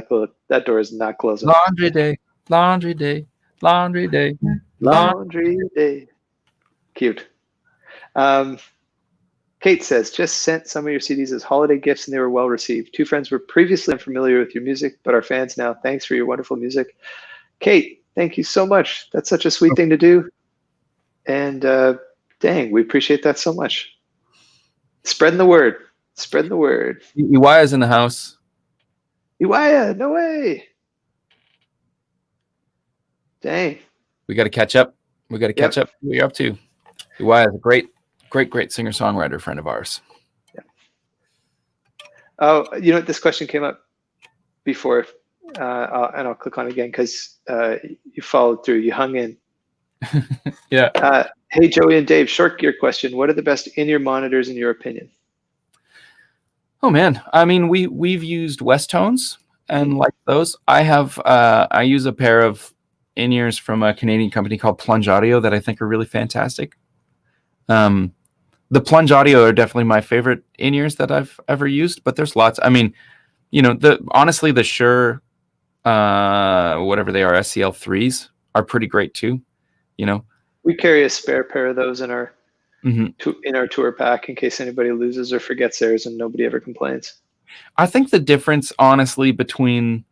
[SPEAKER 1] That door is not closing.
[SPEAKER 2] Laundry day, laundry day, laundry day,
[SPEAKER 1] laundry day. Cute. Kate says, just sent some of your CDs as holiday gifts and they were well received. 2 friends were previously unfamiliar with your music, but are fans now. Thanks for your wonderful music. Kate, thank you so much. That's such a sweet thing to do. And dang, we appreciate that so much. Spreading the word. Spreading the word.
[SPEAKER 2] Iwaya's in the house.
[SPEAKER 1] Iwaya, no way. Dang.
[SPEAKER 2] We got to catch up. We got to catch up. What you're up to. Iwaya is a great singer-songwriter friend of ours.
[SPEAKER 1] Yeah. Oh, this question came up before, and I'll click on it again because you followed through. You hung in.
[SPEAKER 2] Yeah.
[SPEAKER 1] Hey, Joey and Dave, short gear question. What are the best in-ear monitors in your opinion?
[SPEAKER 2] Oh man, I mean, we've used West Tones and like those. I use a pair of in-ears from a Canadian company called Plunge Audio that I think are really fantastic. The Plunge Audio are definitely my favorite in-ears that I've ever used, but there's lots. I mean, honestly, the Shure, whatever they are, SCL3s are pretty great too.
[SPEAKER 1] We carry a spare pair of those in our tour pack in case anybody loses or forgets theirs, and nobody ever complains.
[SPEAKER 2] I think the difference, honestly, between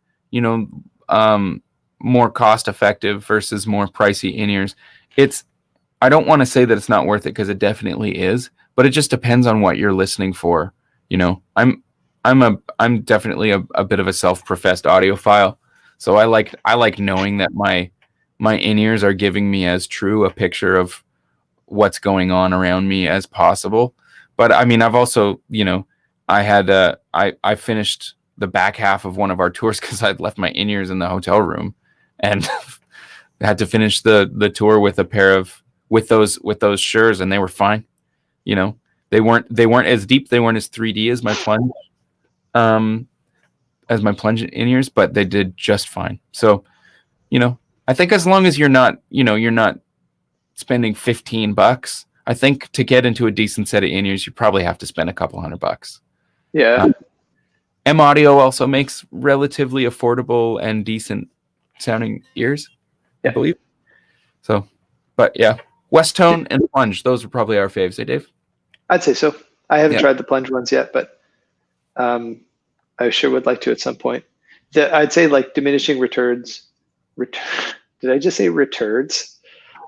[SPEAKER 2] more cost-effective versus more pricey in-ears, I don't want to say that it's not worth it because it definitely is, but it just depends on what you're listening for. I'm definitely a bit of a self-professed audiophile, so I like knowing that my in-ears are giving me as true a picture of what's going on around me as possible. But I mean, I've also, I finished the back half of one of our tours because I'd left my in-ears in the hotel room, and had to finish the tour with a pair of with those Shures, and they were fine. They weren't as deep, they weren't as 3D as my Plunge in-ears, but they did just fine. So, I think as long as you're not spending $15, I think to get into a decent set of in-ears, you probably have to spend a couple $100.
[SPEAKER 1] Yeah.
[SPEAKER 2] M Audio also makes relatively affordable and decent sounding ears, I believe. So, but yeah, West Tone and Plunge, those are probably our faves, Dave?
[SPEAKER 1] I'd say so. I haven't tried the Plunge ones yet, but I sure would like to at some point. I'd say like diminishing returns. Did I just say returns?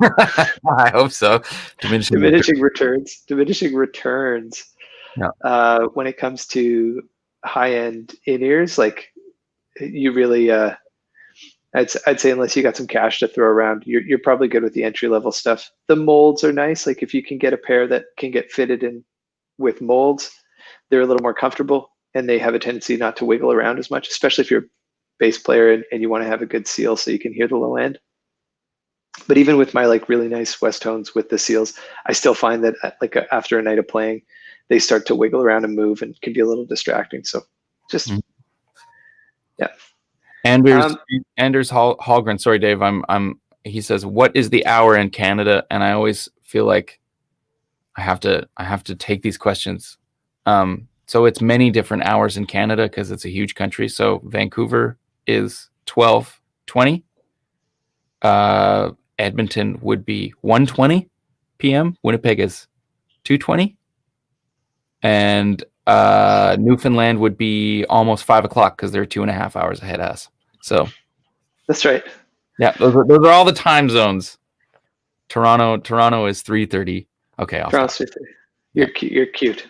[SPEAKER 2] I hope so. Diminishing
[SPEAKER 1] returns. Diminishing returns.
[SPEAKER 2] Yeah.
[SPEAKER 1] When it comes to high-end in-ears, like you really, I'd say unless you got some cash to throw around, you're probably good with the entry-level stuff. The molds are nice. Like if you can get a pair that can get fitted in with molds, they're a little more comfortable and they have a tendency not to wiggle around as much, especially if you're a bass player and you want to have a good seal so you can hear the low end. But even with my like really nice West Tones with the seals, I still find that like after a night of playing, they start to wiggle around and move and can be a little distracting. So just, yeah.
[SPEAKER 2] Anders Hallgren, sorry, Dave. He says, what is the hour in Canada? And I always feel like I have to take these questions. So it's many different hours in Canada because it's a huge country. So Vancouver is 12:20. Edmonton would be 1:20. p.m. Winnipeg is 2:20, and Newfoundland would be almost 5 o'clock because they're 2.5 hours ahead of us. So
[SPEAKER 1] That's right.
[SPEAKER 2] yeah, those are all the time zones. Toronto is 3:30. Okay, I'll stop.
[SPEAKER 1] You're cute. You're cute.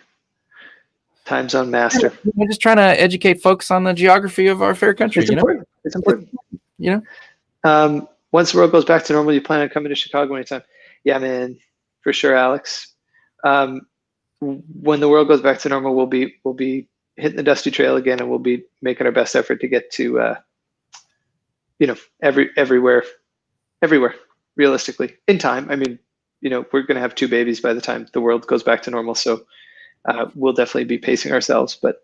[SPEAKER 1] Time zone master.
[SPEAKER 2] I'm just trying to educate folks on the geography of our fair country.
[SPEAKER 1] It's important. It's important. Once the world goes back to normal, you plan on coming to Chicago anytime? Yeah, man, for sure, Alex. When the world goes back to normal, we'll be hitting the dusty trail again, and we'll be making our best effort to get to everywhere realistically in time. I mean, we're going to have 2 babies by the time the world goes back to normal, so we'll definitely be pacing ourselves. But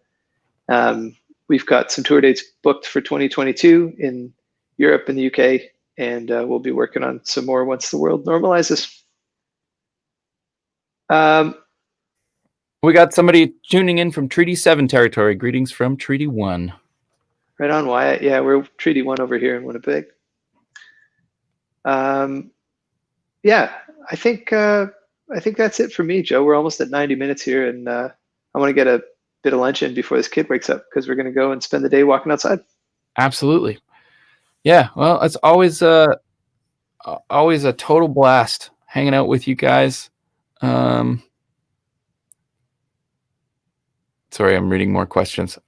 [SPEAKER 1] we've got some tour dates booked for 2022 in Europe and the UK, and we'll be working on some more once the world normalizes.
[SPEAKER 2] We got somebody tuning in from Treaty 7 territory. Greetings from Treaty 1.
[SPEAKER 1] Right on, Wyatt. Yeah, we're Treaty 1 over here in Winnipeg. Yeah, I think that's it for me, Joe. We're almost at 90 minutes here, and I want to get a bit of lunch in before this kid wakes up, because we're going to go and spend the day walking outside.
[SPEAKER 2] Absolutely. Yeah, well, it's always a total blast hanging out with you guys. Sorry, I'm reading more questions.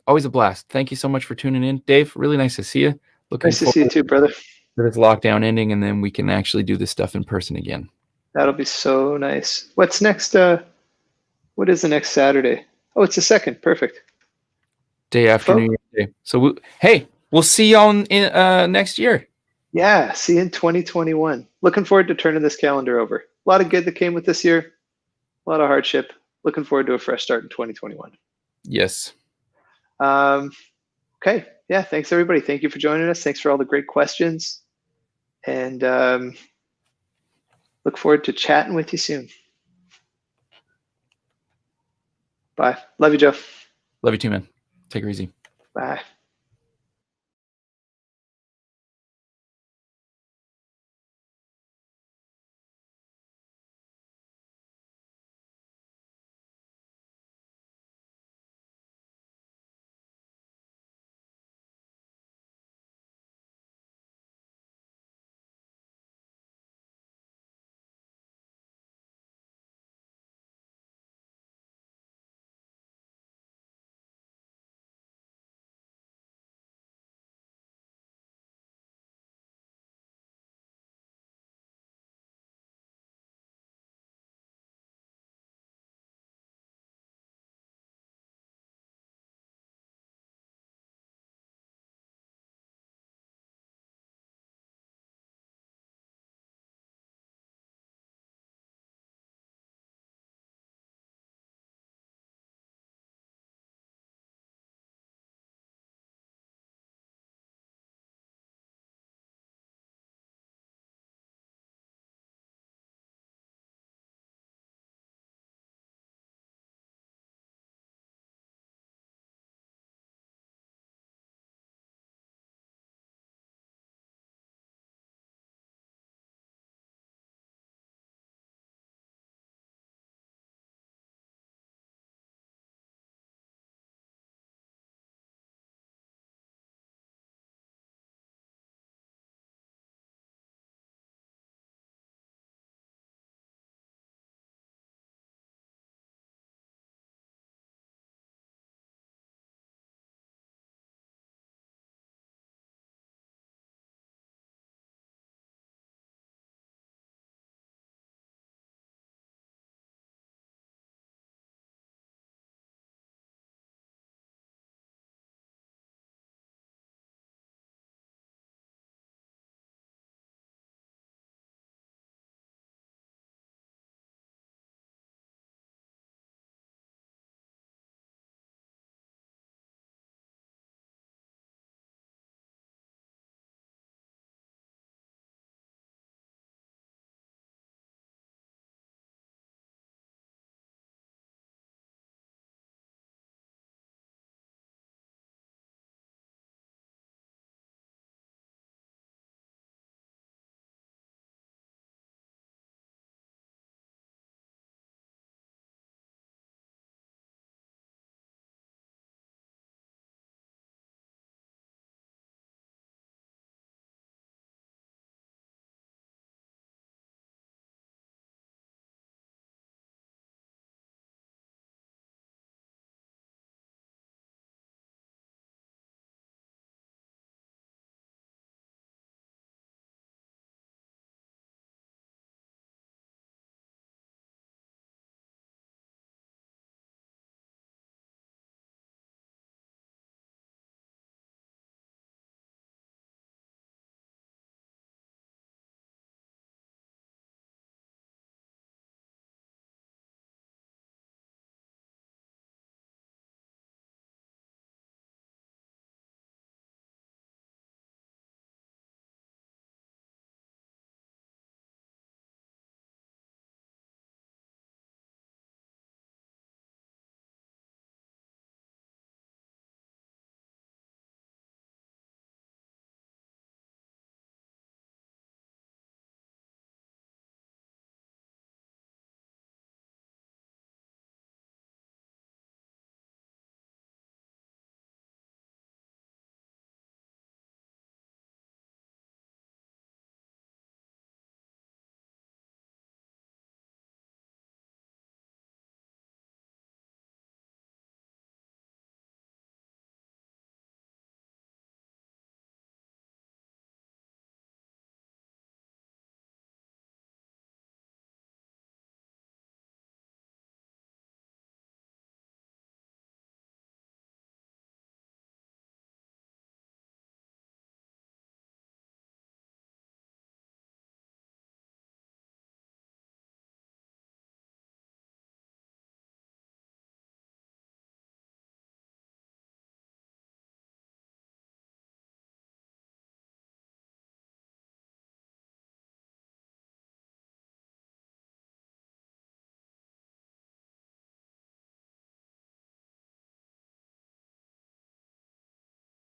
[SPEAKER 2] Always a blast. Thank you so much for tuning in, Dave. Really nice to see you.
[SPEAKER 1] Nice to see you too, brother.
[SPEAKER 2] For this lockdown ending, and then we can actually do this stuff in person again.
[SPEAKER 1] That'll be so nice. What's next? What is the next Saturday? Oh, it's the 2nd. Perfect.
[SPEAKER 2] Day after New Year's Day. So we'll see y'all next year.
[SPEAKER 1] Yeah, see you in 2021. Looking forward to turning this calendar over. A lot of good that came with this year. A lot of hardship. Looking forward to a fresh start in 2021.
[SPEAKER 2] Yes.
[SPEAKER 1] Okay. Yeah. Thanks, everybody. Thank you for joining us. Thanks for all the great questions. And look forward to chatting with you soon. Bye. Love you, Joe.
[SPEAKER 2] Love you too, man. Take it easy.
[SPEAKER 1] Bye.